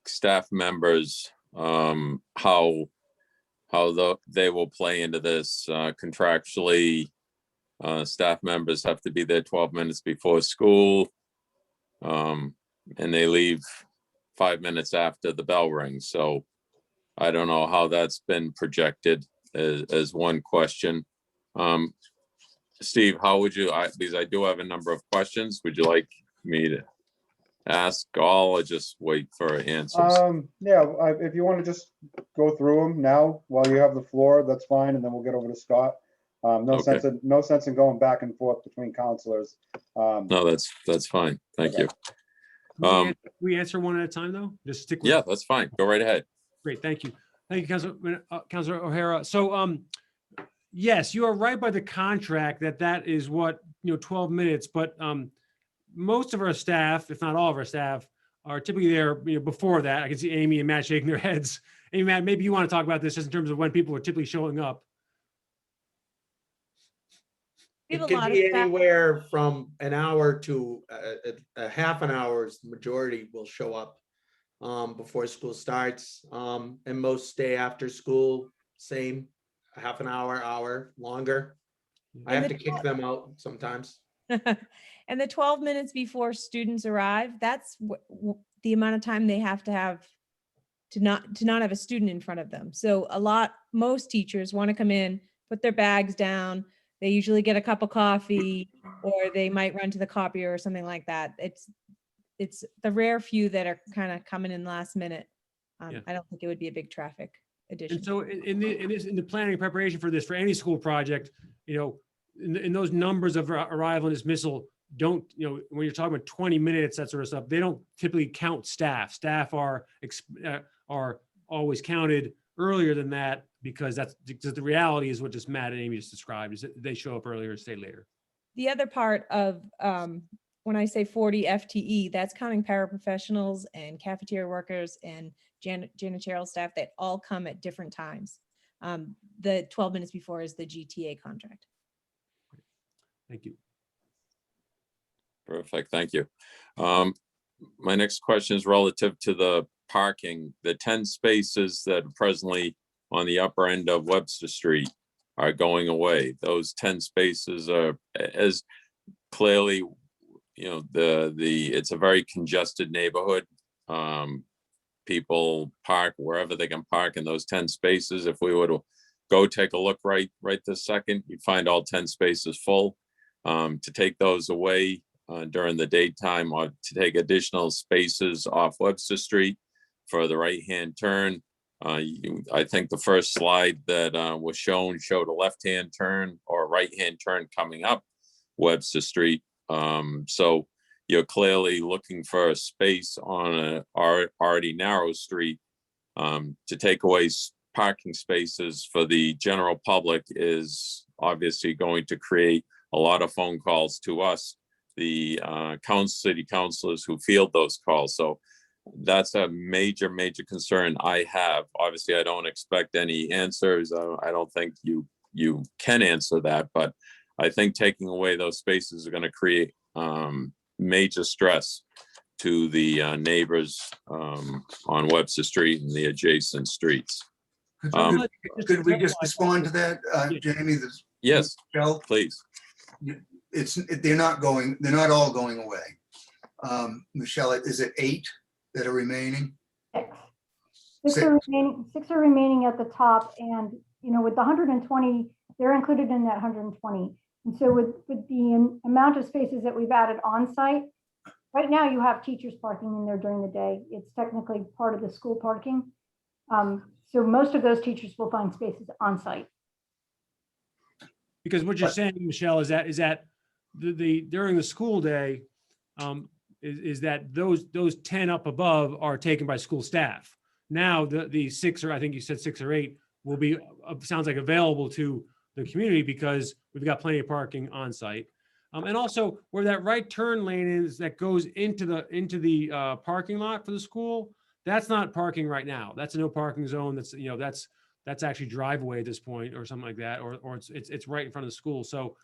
staff members, how they will play into this contractually? Staff members have to be there 12 minutes before school, and they leave 5 minutes after the bell rings. So I don't know how that's been projected as one question. Steve, how would you, because I do have a number of questions. Would you like me to ask all or just wait for answers? Yeah, if you want to just go through them now while you have the floor, that's fine, and then we'll get over to Scott. No sense in going back and forth between counselors. No, that's fine. Thank you. We answer one at a time, though? Just stick with. Yeah, that's fine. Go right ahead. Great, thank you. Thank you, Councilor O'Hara. So, yes, you are right by the contract that is what, 12 minutes, but most of our staff, if not all of our staff, are typically there, before that. I can see Amy and Matt shaking their heads. Amy, Matt, maybe you want to talk about this just in terms of when people are typically showing up. It could be anywhere from an hour to a half an hour's majority will show up before school starts. And most stay after school, same, a half an hour longer. I have to kick them out sometimes. And the 12 minutes before students arrive, that's the amount of time they have to not have a student in front of them. So most teachers want to come in, put their bags down. They usually get a cup of coffee, or they might run to the copier or something like that. It's the rare few that are kind of coming in last minute. Yeah. I don't think it would be a big traffic addition. And so in the planning and preparation for this, for any school project, in those numbers of arrival and dismissal, when you're talking about 20 minutes, that sort of stuff, they don't typically count staff. Staff are always counted earlier than that, because the reality is what just Matt and Amy just described, is that they show up earlier and stay later. The other part of, when I say 40 FTE, that's counting paraprofessionals and cafeteria workers and janitorial staff that all come at different times. The 12 minutes before is the GTA contract. Thank you. Perfect. Thank you. My next question is relative to the parking. The 10 spaces that are presently on the upper end of Webster Street are going away. Those 10 spaces are, as clearly, it's a very congested neighborhood. People park wherever they can park in those 10 spaces. If we were to go take a look right this second, you'd find all 10 spaces full. To take those away during the daytime, or to take additional spaces off Webster Street for the right-hand turn. I think the first slide that was showed a left-hand turn or a right-hand turn coming up Webster Street. So you're clearly looking for a space on a already narrow street. To take away parking spaces for the general public is obviously going to create a lot of phone calls to us, the city councilors who field those calls. So that's a major concern I have. Obviously, I don't expect any answers. I don't think you can answer that, but I think taking away those spaces are going to create major stress to the neighbors on Webster Street and the adjacent streets. Could we just respond to that, Jamie? Yes, Michelle? Please. They're not all going away. Michelle, is it 8 that are remaining? Six are remaining at the top, and with the 120, they're included in that 120. And so with the amount of spaces that we've added on site, right now you have teachers parking in there during the day. It's technically part of the school parking. So most of those teachers will find spaces on site. Because what you're saying, Michelle, is that the during the school day, is that those 10 up above are taken by school staff. Now the 6, or I think you said 6 or 8, will be, sounds like, available to the community because we've got plenty of parking on site. And also where that right turn lane is that goes into the parking lot for the school, that's not parking right now. That's a no parking zone. That's actually driveway at this point or something like that, or it's right in front of the school. So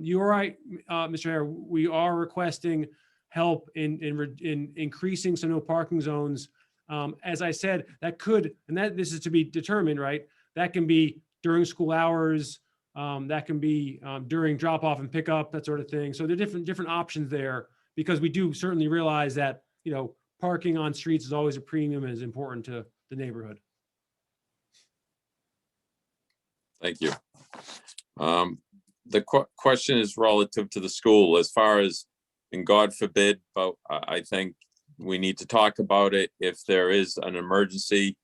you're right, Mr. Hare, we are requesting help in increasing some no parking zones. As I said, that could, and that this is to be determined, right? That can be during school hours, that can be during drop off and pickup, that sort of thing. So there are different options there, because we do certainly realize that, parking on streets is always a premium and is important to the neighborhood. Thank you. the question is relative to the school as far as, and God forbid, but I think we need to talk about it. If there is an emergency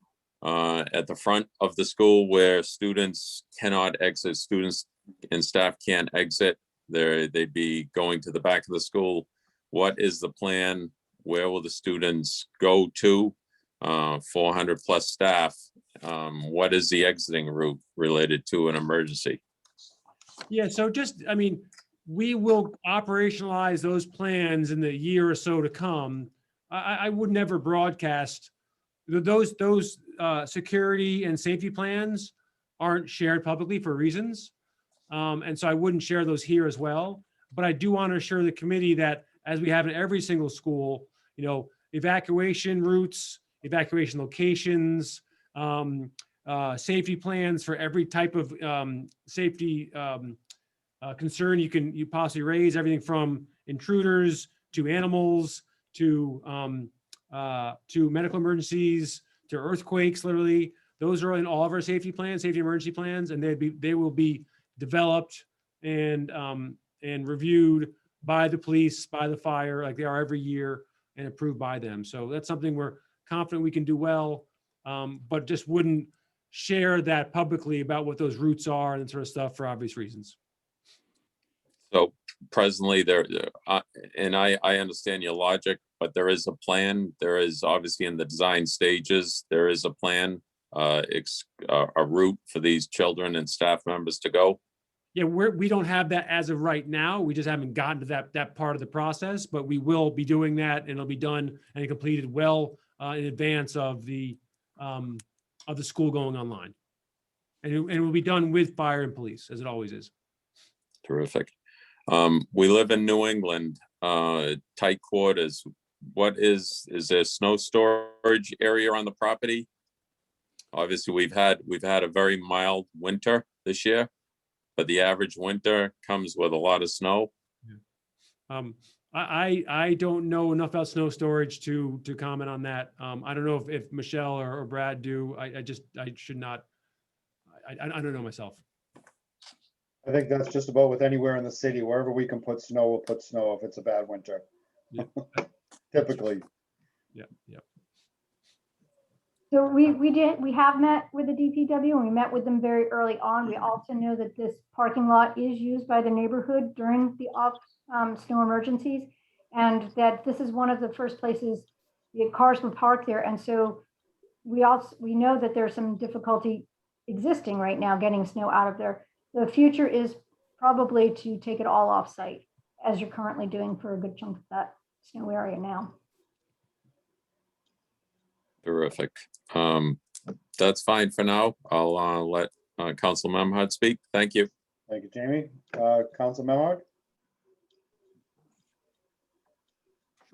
at the front of the school where students cannot exit, students and staff can't exit, they'd be going to the back of the school. What is the plan? Where will the students go to? 400 plus staff. What is the exiting route related to an emergency? Yeah, so just, I mean, we will operationalize those plans in the year or so to come. I would never broadcast those security and safety plans aren't shared publicly for reasons. And so I wouldn't share those here as well. But I do want to assure the committee that, as we have in every single school, you know, evacuation routes, evacuation locations, safety plans for every type of safety concern you possibly raise, everything from intruders to animals to medical emergencies to earthquakes. Literally, those are in all of our safety plans, safety emergency plans, and they will be developed and reviewed by the police, by the fire, like they are every year, and approved by them. So that's something we're confident we can do well, but just wouldn't share that publicly about what those routes are and that sort of stuff for obvious reasons. So presently and I understand your logic, but there is a plan. There is obviously in the design stages, there is a plan, a route for these children and staff members to go. Yeah, we don't have that as of right now. We just haven't gotten to that part of the process, but we will be doing that, and it'll be done and completed well in advance of the school going online. And it will be done with fire and police, as it always is. Terrific. We live in New England, tight quarters. Is there snow storage area on the property? Obviously, we've had a very mild winter this year, but the average winter comes with a lot of snow. I don't know enough about snow storage to comment on that. I don't know if Michelle or Brad do. I should not. I don't know myself. I think that's just about with anywhere in the city. Wherever we can put snow, we'll put snow if it's a bad winter. Yeah. Typically. Yeah. So we have met with the DPW and we met with them very early on. We also know that this parking lot is used by the neighborhood during the snow emergencies, and that this is one of the first places the cars would park there. And so we know that there's some difficulty existing right now getting snow out of there. The future is probably to take it all off site, as you're currently doing for a good chunk of that snow area now. Terrific. That's fine for now. I'll let Council Memhard speak. Thank you. Thank you, Jamie. Council Memhard?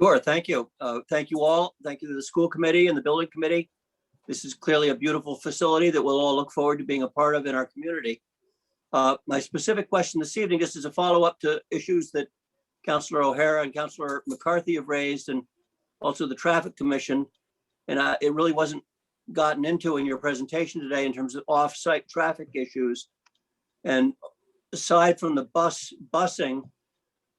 Sure, thank you. Thank you all. Thank you to the school committee and the building committee. This is clearly a beautiful facility that we'll all look forward to being a part of in our community. My specific question this evening, just as a follow-up to issues that Councilor O'Hara and Councilor McCarthy have raised, and also the Traffic Commission. And it really wasn't gotten into in your presentation today in terms of off-site traffic issues. And aside from the busing,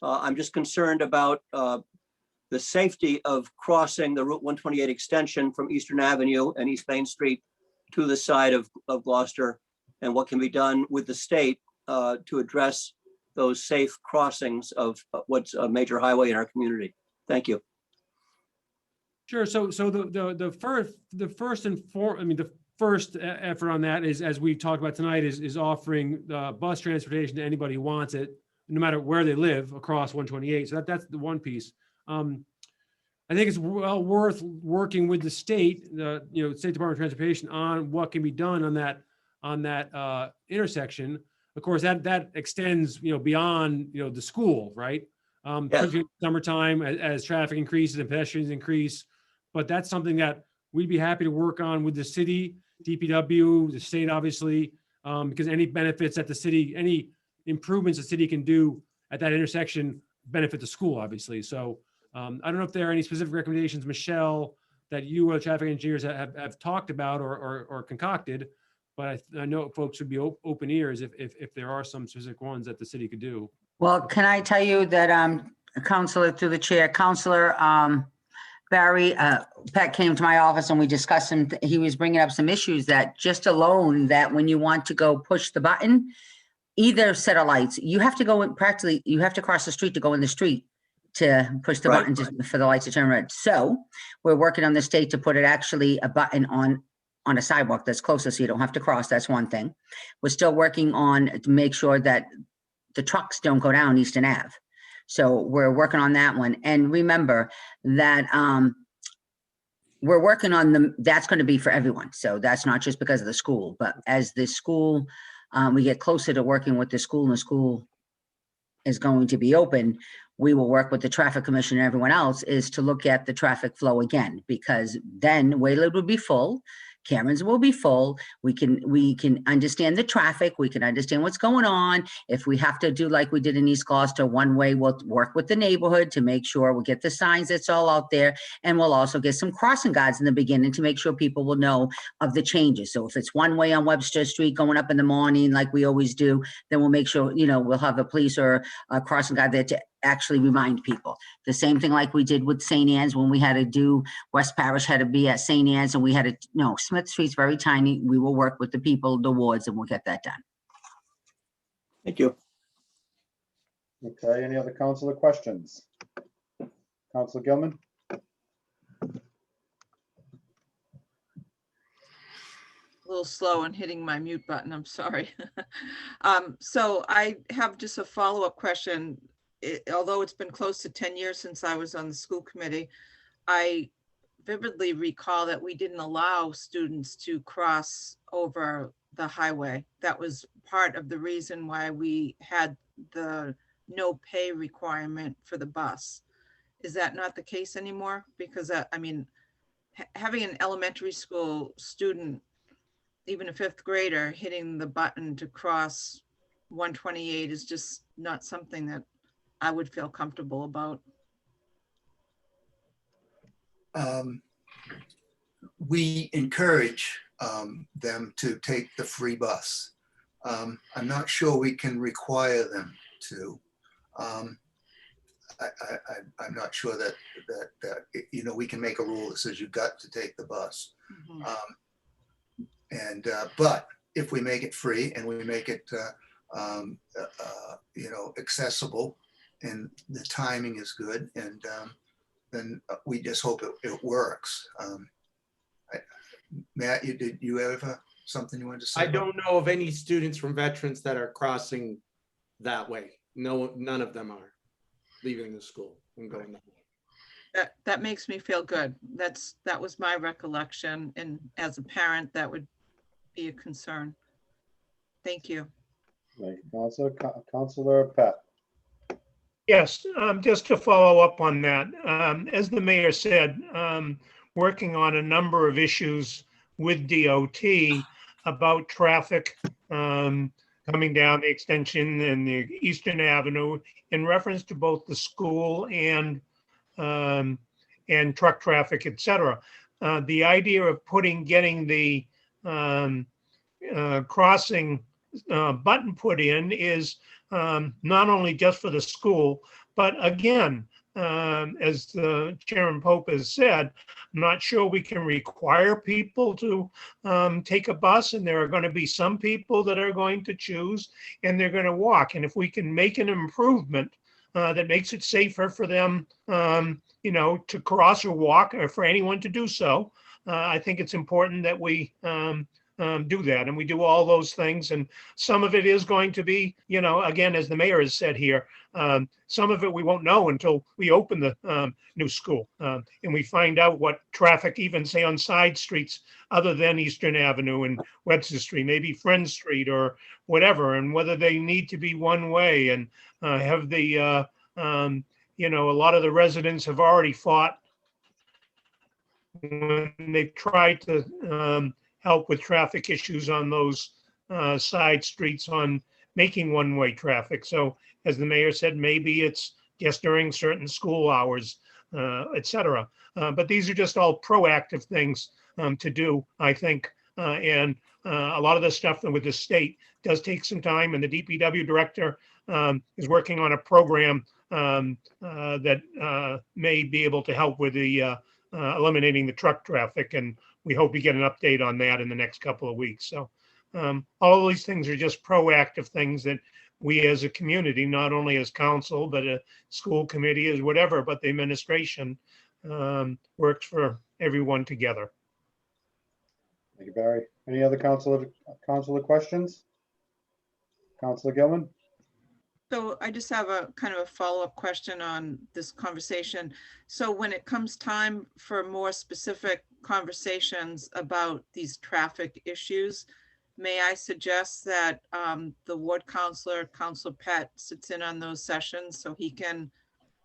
I'm just concerned about the safety of crossing the Route 128 extension from Eastern Avenue and East Main Street to the side of Gloucester, and what can be done with the state to address those safe crossings of what's a major highway in our community. Thank you. Sure. So the first effort on that is, as we talked about tonight, is offering bus transportation to anybody who wants it, no matter where they live across 128. So that's the one piece. I think it's well worth working with the state, State Department of Transportation, on what can be done on that intersection. Of course, that extends beyond the school, right? Particularly in summertime as traffic increases and pedestrians increase. But that's something that we'd be happy to work on with the city, DPW, the state, obviously, because any benefits that the city, any improvements the city can do at that intersection benefit the school, obviously. So I don't know if there are any specific recommendations, Michelle, that you or traffic engineers have talked about or concocted, But I know folks would be open ears if there are some specific ones that the city could do. Well, can I tell you that, Counselor, through the chair, Counselor, Barry, Pat came to my office and we discussed some, he was bringing up some issues that just alone, that when you want to go push the button, either set of lights, you have to go in practically, you have to cross the street to go in the street to push the Right. button just for the lights to turn red. So we're working on the state to put it actually a button on a sidewalk that's closer, so you don't have to cross. That's one thing. We're still working on to make sure that the trucks don't go down Eastern Ave. So we're working on that one. And remember that we're working on that's going to be for everyone. So that's not just because of the school, but as the school, we get closer to working with the school and the school is going to be open, we will work with the traffic commission and everyone else is to look at the traffic flow again, because then Wayland will be full. Cameron's will be full. We can understand the traffic. We can understand what's going on. If we have to do like we did in East Gloucester, one way, we'll work with the neighborhood to make sure we'll get the signs that's all out there. And we'll also get some crossing guards in the beginning to make sure people will know of the changes. So if it's one way on Webster Street going up in the morning, like we always do, then we'll make sure, we'll have a police or a crossing guard there to actually remind people. The same thing like we did with St. Anne's when we had to do, West Parish had to be at St. Anne's and we had to, Smith Street's very tiny. We will work with the people, the wards, and we'll get that done. Thank you. Okay, any other councilor questions? Councilor Gilman? A little slow in hitting my mute button, I'm sorry. So I have just a follow-up question. Although it's been close to 10 years since I was on the school committee, I vividly recall that we didn't allow students to cross over the highway. That was part of the reason why we had the no pay requirement for the bus. Is that not the case anymore? Because having an elementary school student, even a fifth grader, hitting the button to cross 128 is just not something that I would feel comfortable about. We encourage them to take the free bus. I'm not sure we can require them to. I'm not sure that we can make a rule that says you've got to take the bus. But if we make it free and we make it accessible and the timing is good, and then we just hope it works. Matt, did you ever something you wanted to say? I don't know of any students from veterans that are crossing that way. No, none of them are leaving the school and going that way. That makes me feel good. That was my recollection, and as a parent, that would be a concern. Thank you. Right, Councilor Pat. Yes, just to follow up on that, as the mayor said, working on a number of issues with DOT about traffic coming down the extension and the Eastern Avenue in reference to both the school and truck traffic, et cetera. The idea of getting the crossing button put in is not only just for the school, but again, as Chairman Pope has said, I'm not sure we can require people to take a bus, and there are going to be some people that are going to choose and they're going to walk. And if we can make an improvement that makes it safer for them, to cross or walk, or for anyone to do so, I think it's important that we do that, and we do all those things. And some of it is going to be, again, as the mayor has said here, some of it we won't know until we open the new school and we find out what traffic, even say on side streets other than Eastern Avenue and Webster Street, maybe Friend Street or whatever, and whether they need to be one way, and have the a lot of the residents have already fought when they've tried to help with traffic issues on those side streets on making one-way traffic. So as the mayor said, maybe it's just during certain school hours, et cetera. But these are just all proactive things to do, I think, And a lot of the stuff with the state does take some time, and the DPW director is working on a program that may be able to help with the eliminating the truck traffic. And we hope to get an update on that in the next couple of weeks. So all of these things are just proactive things that we as a community, not only as council, but a school committee, as whatever, but the administration works for everyone together. Thank you, Barry. Any other councilor questions? Councilor Gilman? So I just have a kind of a follow-up question on this conversation. So when it comes time for more specific conversations about these traffic issues, may I suggest that the ward counselor, Councilor Pett, sits in on those sessions so he can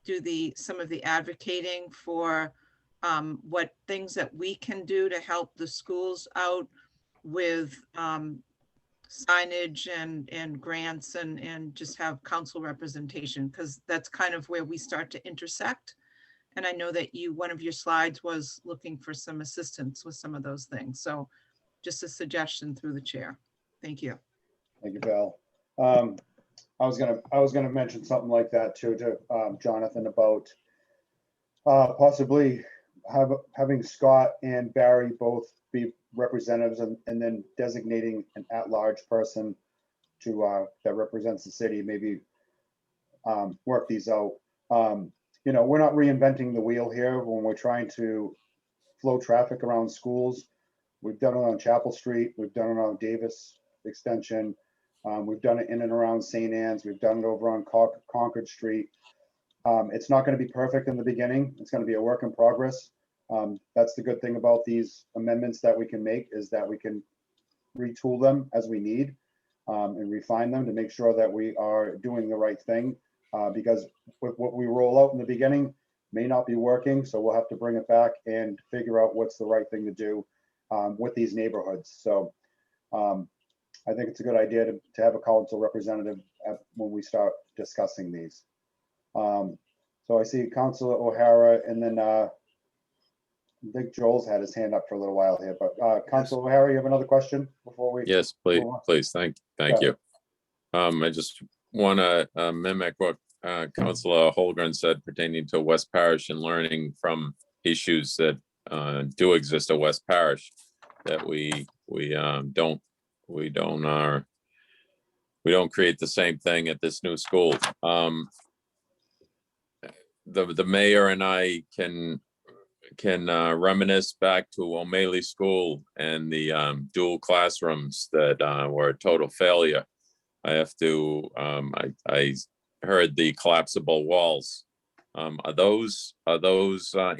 do some of the advocating for what things that we can do to help the schools out with signage and grants and just have council representation, because that's kind of where we start to intersect. And I know that one of your slides was looking for some assistance with some of those things. So just a suggestion through the chair. Thank you. Thank you, Val. I was gonna mention something like that too to Jonathan about possibly having Scott and Barry both be representatives and then designating an at-large person to that represents the city, maybe work these out. You know, we're not reinventing the wheel here when we're trying to flow traffic around schools. We've done it on Chapel Street. We've done it on Davis Extension. We've done it in and around St. Anne's. We've done it over on Concord Street. It's not going to be perfect in the beginning. It's going to be a work in progress. That's the good thing about these amendments that we can make, is that we can retool them as we need and refine them to make sure that we are doing the right thing. Because with what we roll out in the beginning may not be working. So we'll have to bring it back and figure out what's the right thing to do with these neighborhoods. So I think it's a good idea to have a council representative when we start discussing these. So I see Councilor O'Hara, and then I think Joel's had his hand up for a little while here, but Councilor O'Hara, you have another question before we? Yes, please, move on? please. Thank you. I just want to mimic what Councilor Holgren said pertaining to West Parish and learning from issues that do exist at West Parish, that we don't create the same thing at this new school. The mayor and I can reminisce back to O'Malley School and the dual classrooms that were a total failure. I have to, I heard the collapsible walls. Are those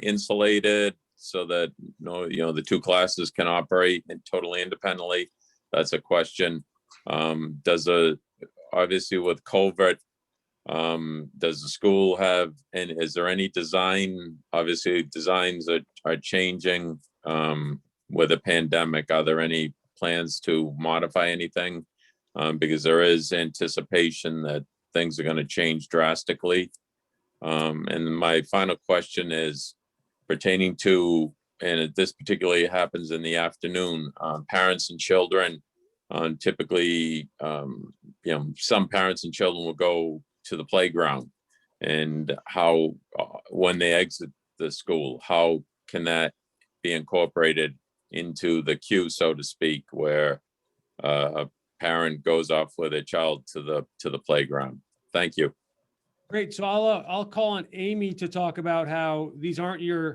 insulated so that the two classes can operate totally independently? That's a question. Obviously with COVID, does the school have, and is there any design, obviously designs are changing with the pandemic. Are there any plans to modify anything? Because there is anticipation that things are going to change drastically. And my final question is pertaining to, and this particularly happens in the afternoon, parents and children. Typically, some parents and children will go to the playground, and how, when they exit the school, how can that be incorporated into the queue, so to speak, where a parent goes off with a child to the playground? Thank you. Great. So I'll call on Amy to talk about how these aren't these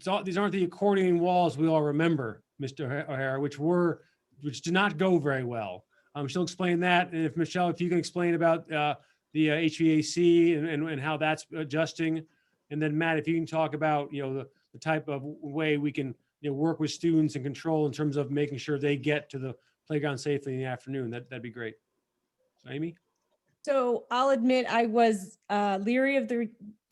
aren't the accordion walls we all remember, Mr. O'Hara, which did not go very well. She'll explain that. And if Michelle, if you can explain about the HVAC and how that's adjusting. And then Matt, if you can talk about, the type of way we can work with students and control in terms of making sure they get to the playground safely in the afternoon, that'd be great. So Amy? So I'll admit I was leery of the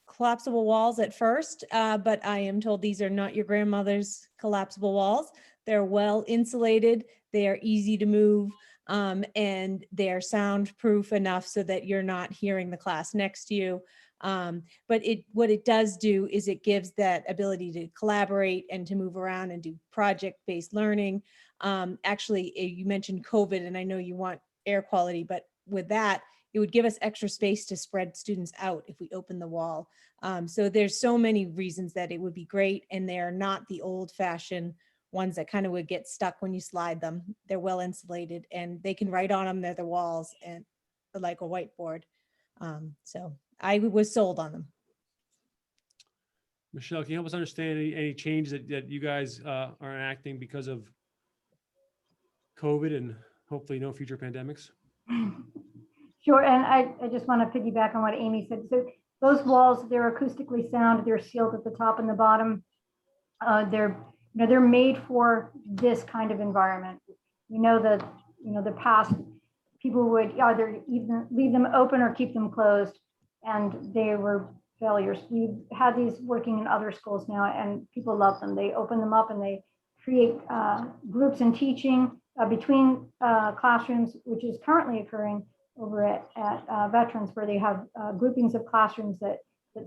collapsible walls at first, but I am told these are not your grandmother's collapsible walls. They're well insulated. They are easy to move, and they're soundproof enough so that you're not hearing the class next to you. But what it does do is it gives that ability to collaborate and to move around and do project-based learning. Actually, you mentioned COVID, and I know you want air quality, but with that, it would give us extra space to spread students out if we open the wall. So there's so many reasons that it would be great, and they're not the old-fashioned ones that kind of would get stuck when you slide them. They're well insulated, and they can write on them. They're the walls and like a whiteboard. So I was sold on them. Michelle, can you help us understand any changes that you guys are enacting because of COVID and hopefully no future pandemics? Sure, and I just want to piggyback on what Amy said. So those walls, they're acoustically sound, they're sealed at the top and the bottom. They're made for this kind of environment. We know that, the past people would either even leave them open or keep them closed, and they were failures. We've had these working in other schools now, and people love them. They open them up and they create groups in teaching between classrooms, which is currently occurring over at Veterans, where they have groupings of classrooms that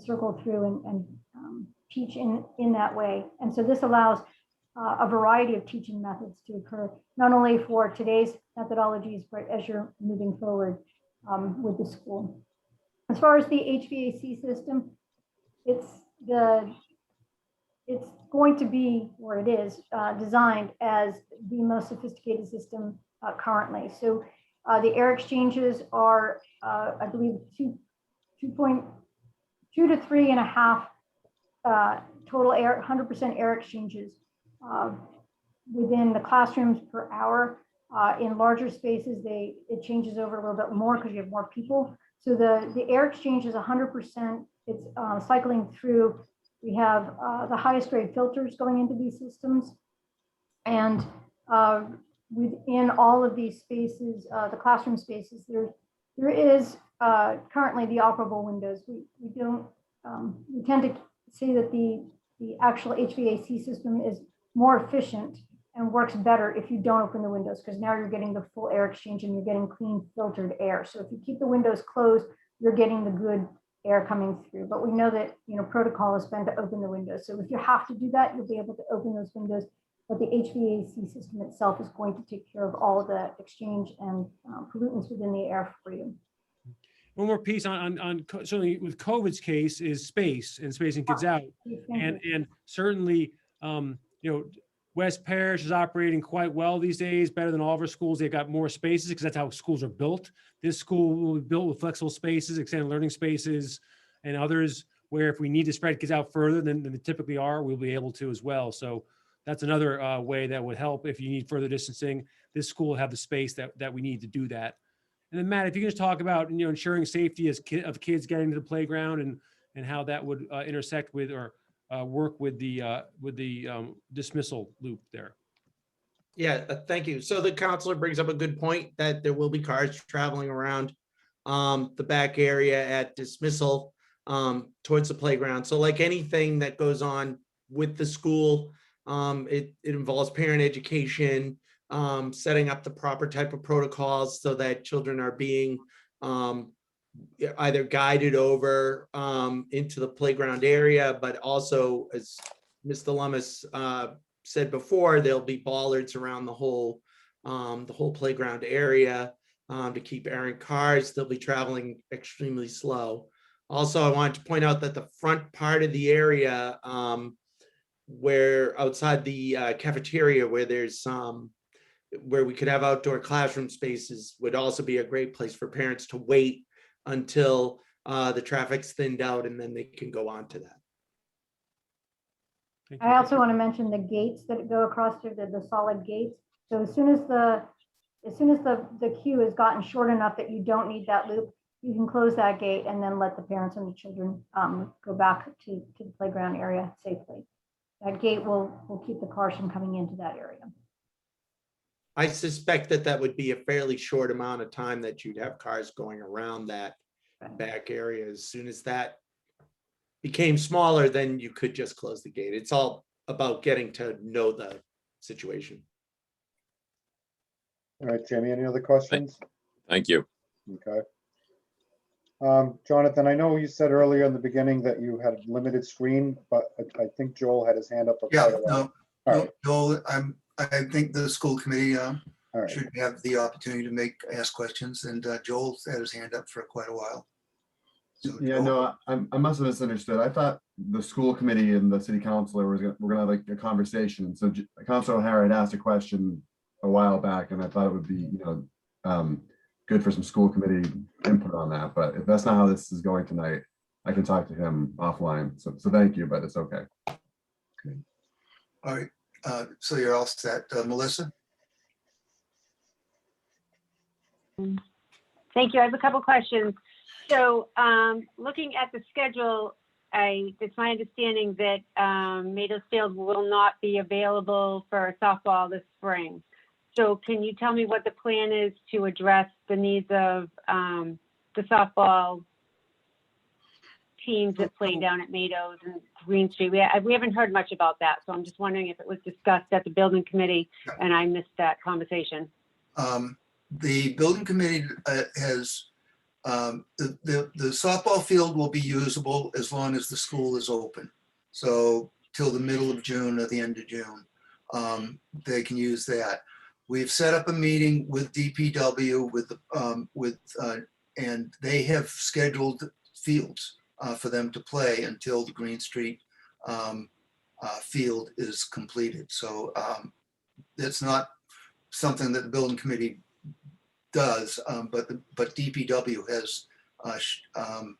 circle through and teach in that way. And so this allows a variety of teaching methods to occur, not only for today's methodologies, but as you're moving forward with the school. As far as the HVAC system, it's going to be, or it is, designed as the most sophisticated system currently. So the air exchanges are, I believe, 2 to 3.5 total air, 100% air exchanges within the classrooms per hour. In larger spaces, it changes over a little bit more because you have more people. So the air exchange is 100%. It's cycling through. We have the highest grade filters going into these systems, and within all of these spaces, the classroom spaces, there is currently the operable windows. We tend to say that the actual HVAC system is more efficient and works better if you don't open the windows, because now you're getting the full air exchange and you're getting clean filtered air. So if you keep the windows closed, you're getting the good air coming through. But we know that protocol has been to open the windows. So if you have to do that, you'll be able to open those windows. But the HVAC system itself is going to take care of all of the exchange and pollutants within the air for you. One more piece on certainly with COVID's case is space and spacing kids out. And certainly, West Parish is operating quite well these days, better than all of our schools. They've got more spaces because that's how schools are built. This school will be built with flexible spaces, extended learning spaces, and others where if we need to spread kids out further than they typically are, we'll be able to as well. So that's another way that would help if you need further distancing. This school will have the space that we need to do that. And then Matt, if you can just talk about ensuring safety of kids getting to the playground and how that would intersect with or work with the dismissal loop there. Yeah, thank you. So the counselor brings up a good point that there will be cars traveling around the back area at dismissal towards the playground. So like anything that goes on with the school, it involves parent education, setting up the proper type of protocols so that children are being either guided over into the playground area, but also, as Mr. Lummis said before, there'll be bollards around the whole playground area to keep errant cars. They'll be traveling extremely slow. Also, I wanted to point out that the front part of the area where outside the cafeteria, where there's where we could have outdoor classroom spaces, would also be a great place for parents to wait until the traffic's thinned out, and then they can go on to that. I also want to mention the gates that go across to the solid gates. So as soon as the queue has gotten short enough that you don't need that loop, you can close that gate and then let the parents and the children go back to the playground area safely. That gate will keep the cars from coming into that area. I suspect that would be a fairly short amount of time that you'd have cars going around that back area. As soon as that became smaller, then you could just close the gate. It's all about getting to know the situation. All right, Jamie, any other questions? Thank you. Okay. Jonathan, I know you said earlier in the beginning that you had limited screen, but I think Joel had his hand up for Yeah, quite a while. no, All no, right, Joel, I think the school committee all right. should have the opportunity to ask questions, and Joel's had his hand up for quite a while. So, Yeah, Joel, no, I must have misunderstood. I thought the school committee and the city councilor were gonna have like a conversation. So Councilor O'Hara had asked a question a while back, and I thought it would be, good for some school committee input on that. But if that's not how this is going tonight, I can talk to him offline. So thank you, but it's okay. all right, so you're all set. Melissa? Thank you. I have a couple questions. So looking at the schedule, it's my understanding that Mados Field will not be available for softball this spring. So can you tell me what the plan is to address the needs of the softball teams that play down at Mados and Green Street? We haven't heard much about that. So I'm just wondering if it was discussed at the building committee and I missed that conversation. The building committee has, the softball field will be usable as long as the school is open. So till the middle of June or the end of June, they can use that. We've set up a meeting with DPW and they have scheduled fields for them to play until the Green Street field is completed. So it's not something that the building committee does, but DPW has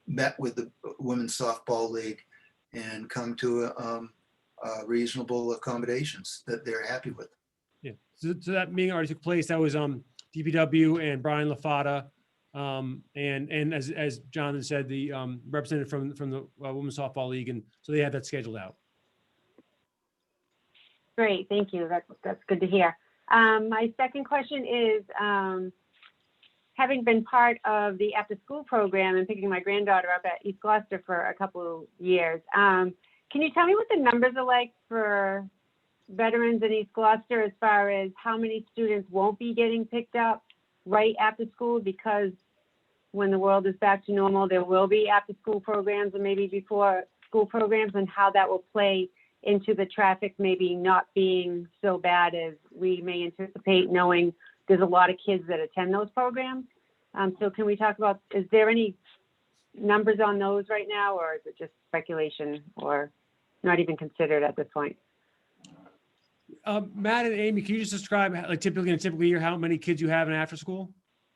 met with the Women's Softball League and come to reasonable accommodations that they're happy with. Yeah, so that meeting already took place. That was DPW and Brian LaFata. And as Jonathan said, the representative from the Women's Softball League. And so they had that scheduled out. Great, thank you. That's good to hear. My second question is, having been part of the after-school program and picking my granddaughter up at East Gloucester for a couple of years, can you tell me what the numbers are like for veterans in East Gloucester as far as how many students won't be getting picked up right after school? Because when the world is back to normal, there will be after-school programs and maybe before school programs, and how that will play into the traffic maybe not being so bad as we may anticipate, knowing there's a lot of kids that attend those programs. So can we talk about, is there any numbers on those right now, or is it just speculation or not even considered at this point? Matt and Amy, can you just describe, like, typically in a typical year, how many kids you have in after school?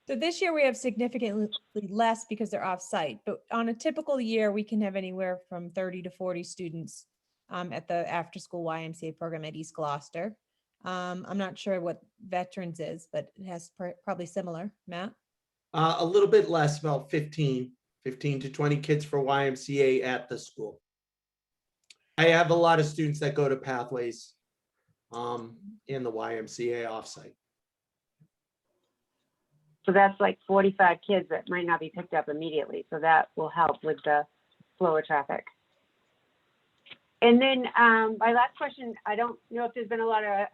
So this year we have significantly less because they're off-site, but on a typical year, we can have anywhere from 30 to 40 students at the after-school YMCA program at East Gloucester. I'm not sure what veterans is, but it has probably similar. Matt? A little bit less, about 15 to 20 kids for YMCA at the school. I have a lot of students that go to Pathways in the YMCA offsite. So that's like 45 kids that might not be picked up immediately. So that will help with the slower traffic. And then my last question, I don't know if there's been a lot of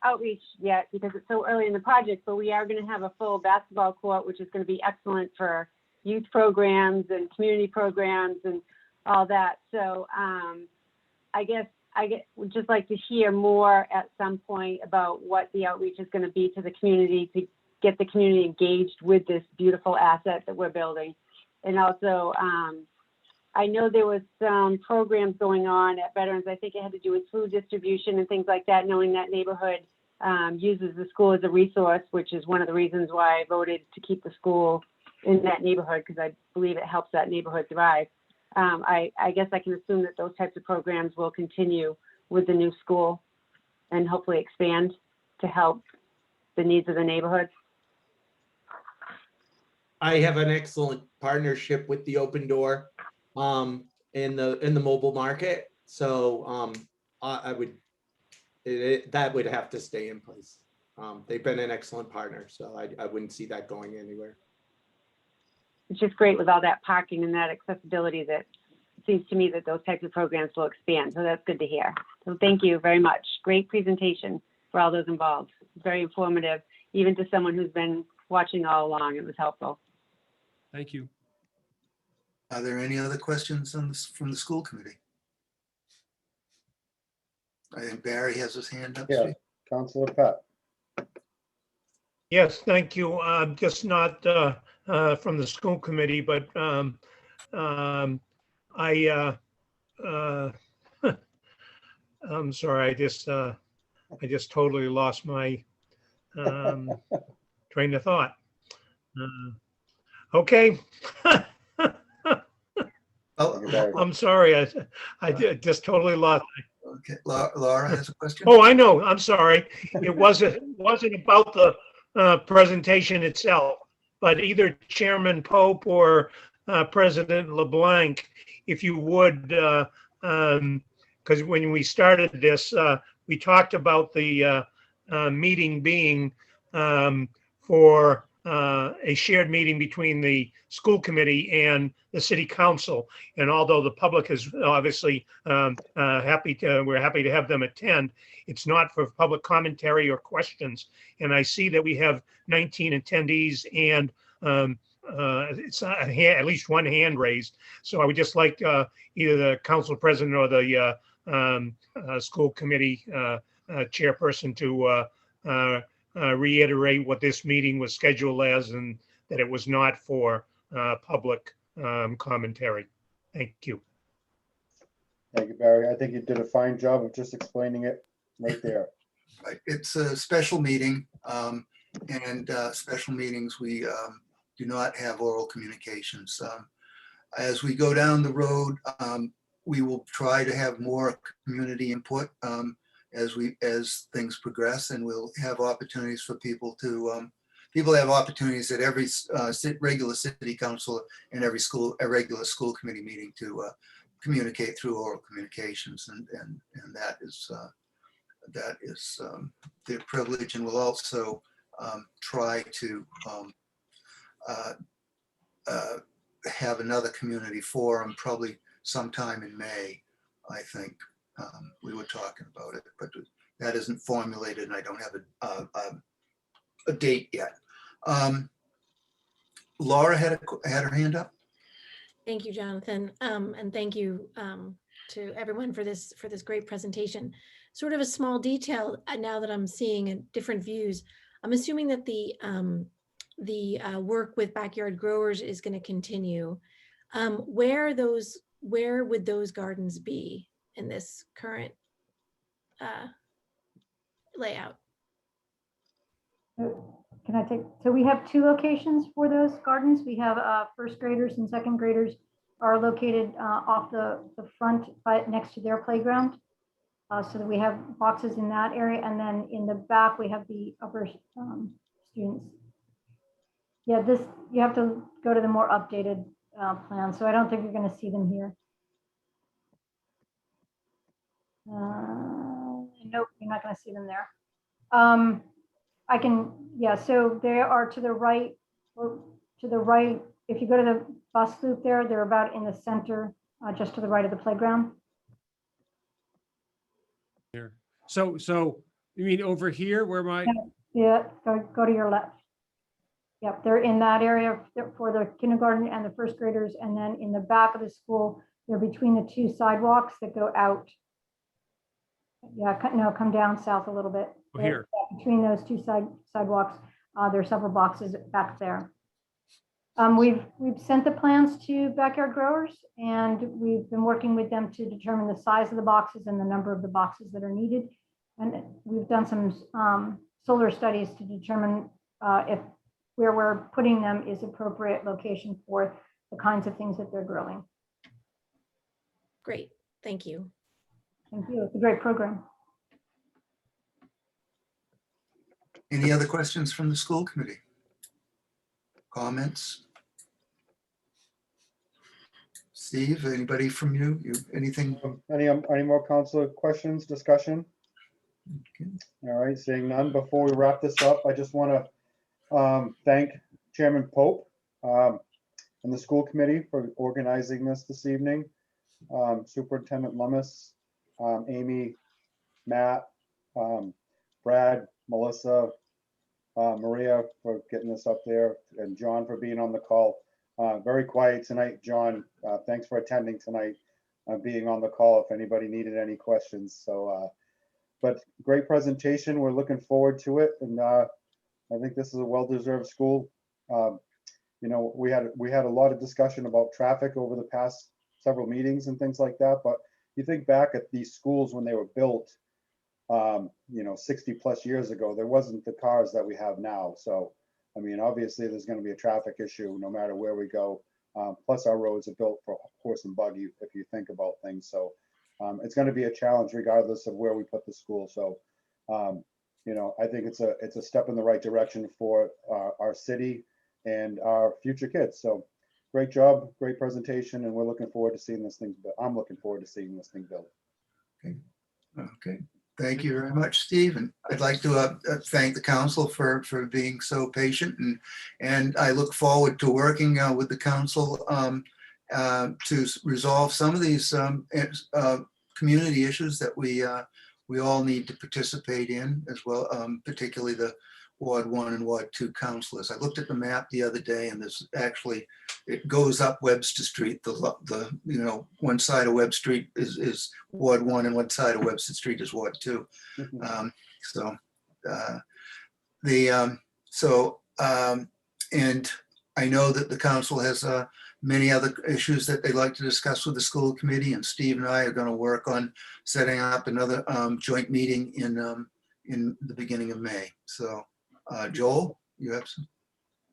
outreach yet because it's so early in the project, but we are going to have a full basketball court, which is going to be excellent for youth programs and community programs and all that. So I guess would just like to hear more at some point about what the outreach is going to be to the community to get the community engaged with this beautiful asset that we're building. And also, I know there was some programs going on at Veterans. I think it had to do with food distribution and things like that, knowing that neighborhood uses the school as a resource, which is one of the reasons why I voted to keep the school in that neighborhood, because I believe it helps that neighborhood thrive. I guess I can assume that those types of programs will continue with the new school and hopefully expand to help the needs of the neighborhood. I have an excellent partnership with the Open Door in the mobile market. So I would, that would have to stay in place. They've been an excellent partner, so I wouldn't see that going anywhere. It's just great with all that parking and that accessibility that it seems to me that those types of programs will expand. So that's good to hear. So thank you very much. Great presentation for all those involved. Very informative, even to someone who's been watching all along. It was helpful. Thank you. Are there any other questions on this from the school committee? I think Barry has his hand up. Yeah, Councilor Pat. Yes, thank you. Just not from the school committee, but I I'm sorry, I just totally lost my train of thought. Okay. Oh, I'm sorry, I just totally lost. okay. Laura has a question. Oh, I know. I'm sorry. It wasn't about the presentation itself, but either Chairman Pope or President LeBlanc, if you would, because when we started this, we talked about the meeting being for a shared meeting between the school committee and the city council. And although the public is obviously we're happy to have them attend, it's not for public commentary or questions. And I see that we have 19 attendees and it's at least one hand raised. So I would just like either the council president or the school committee chairperson to reiterate what this meeting was scheduled as and that it was not for public commentary. Thank you. Thank you, Barry. I think you did a fine job of just explaining it right there. Right. It's a special meeting, and special meetings, we do not have oral communications. As we go down the road, we will try to have more community input as things progress, and we'll have opportunities for people to people have opportunities at every regular city council and every regular school committee meeting to communicate through oral communications, and that is their privilege, and we'll also try to have another community forum probably sometime in May, I think. We were talking about it, but that isn't formulated and I don't have a date yet. Laura had her hand up. Thank you, Jonathan. And thank you to everyone for this great presentation. Sort of a small detail now that I'm seeing different views. I'm assuming that the work with backyard growers is going to continue. Where would those gardens be in this current layout? Can I take, so we have two locations for those gardens. We have first graders and second graders are located off the front next to their playground. So that we have boxes in that area, and then in the back we have the upper students. Yeah, this, you have to go to the more updated plan, so I don't think you're going to see them here. Nope, you're not going to see them there. I can, yeah, so they are to the right, if you go to the bus loop there, they're about in the center, just to the right of the playground. Here. So you mean over here where my? Yeah, go to your left. Yep, they're in that area for the kindergarten and the first graders, and then in the back of the school, they're between the two sidewalks that go out. Yeah, no, come down south a little bit. Oh, here. Between those two sidewalks, there are several boxes back there. We've sent the plans to backyard growers, and we've been working with them to determine the size of the boxes and the number of the boxes that are needed. And we've done some solar studies to determine if where we're putting them is appropriate location for the kinds of things that they're growing. Great, thank you. Thank you. It's a great program. Any other questions from the school committee? Comments? Steve, anybody from you? Anything? Any more council questions, discussion? Okay. All right, seeing none. Before we wrap this up, I just want to thank Chairman Pope and the school committee for organizing this evening. Superintendent Lummis, Amy, Matt, Brad, Melissa, Maria for getting this up there, and John for being on the call. Very quiet tonight, John. Thanks for attending tonight, being on the call if anybody needed any questions. So, but great presentation. We're looking forward to it. And I think this is a well-deserved school. You know, we had a lot of discussion about traffic over the past several meetings and things like that. But you think back at these schools when they were built, you know, 60 plus years ago, there wasn't the cars that we have now. So, I mean, obviously there's going to be a traffic issue no matter where we go. Plus our roads are built for horse and buggy, if you think about things. So it's going to be a challenge regardless of where we put the school. So, you know, I think it's a step in the right direction for our city and our future kids. So great job, great presentation, and we're looking forward to seeing this thing. I'm looking forward to seeing this thing built. Okay. Thank you very much, Steve. And I'd like to thank the council for being so patient, and I look forward to working with the council to resolve some of these community issues that we all need to participate in as well, particularly the Ward 1 and Ward 2 councilors. I looked at the map the other day, and there's actually, it goes up Webster Street. The you know, one side of Webster Street is Ward 1 and one side of Webster Street is Ward 2. And I know that the council has many other issues that they'd like to discuss with the school committee, and Steve and I are going to work on setting up another joint meeting in the beginning of May. So Joel, you have some?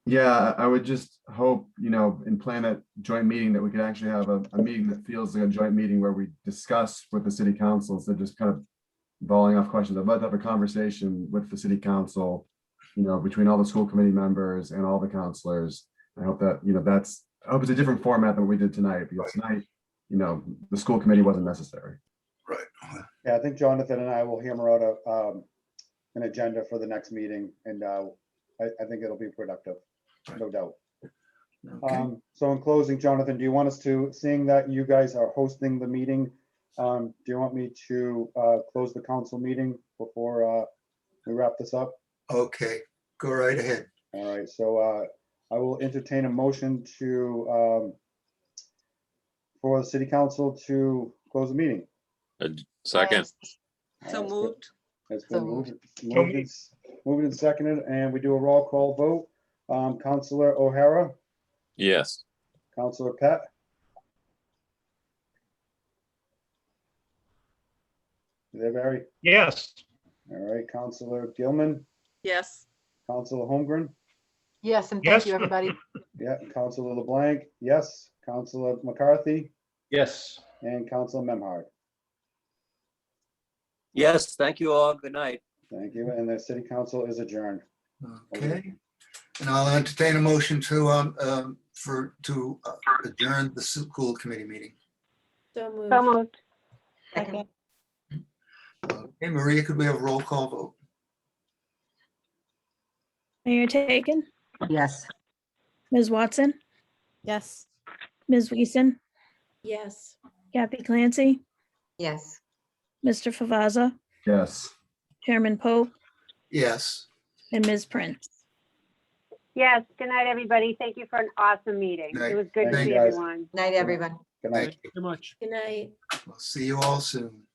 Yeah, I would just hope, you know, and plan a joint meeting that we could actually have a meeting that feels like a joint meeting where we discuss with the city council instead of just kind of volleying off questions. I'd love to have a conversation with the city council, you know, between all the school committee members and all the counselors. I hope that, you know, I hope it's a different format than what we did tonight, because tonight, you know, the school committee wasn't necessary. Right. Yeah, I think Jonathan and I will hammer out an agenda for the next meeting, and I think it'll be productive, no doubt. Okay. So in closing, Jonathan, do you want us to, seeing that you guys are hosting the meeting, do you want me to close the council meeting before we wrap this up? Okay, go right ahead. All right, so I will entertain a motion to for the city council to close the meeting. Second. So moved. It's been moved and seconded, and we do a roll call vote. Councilor O'Hara, Yes. Councilor Pat, you there, Barry? Yes. All right, Councilor Gilman, Yes. Councilor Holmgren, Yes, and Yes. thank you, everybody. yeah, Councilor LeBlanc, yes, Councilor McCarthy, Yes. and Councilor Memhard. Yes, thank you all. Good night. Thank you, and the city council is adjourned. Okay. And I'll entertain a motion to adjourn the school committee meeting. So moved. So moved. Second. Okay, Maria, could we have a roll call vote? Mayor Taken, Yes. Ms. Watson, Yes. Ms. Weason, Yes. Kathy Clancy, Yes. Mr. Favazza, Yes. Chairman Pope, Yes. and Ms. Prince. Yes, good night, everybody. Thank you for an awesome meeting. Night. It was good to Thank see you, guys. everyone. Night, everyone. Good night. Thank you. Very much. Good night. We'll see you all soon.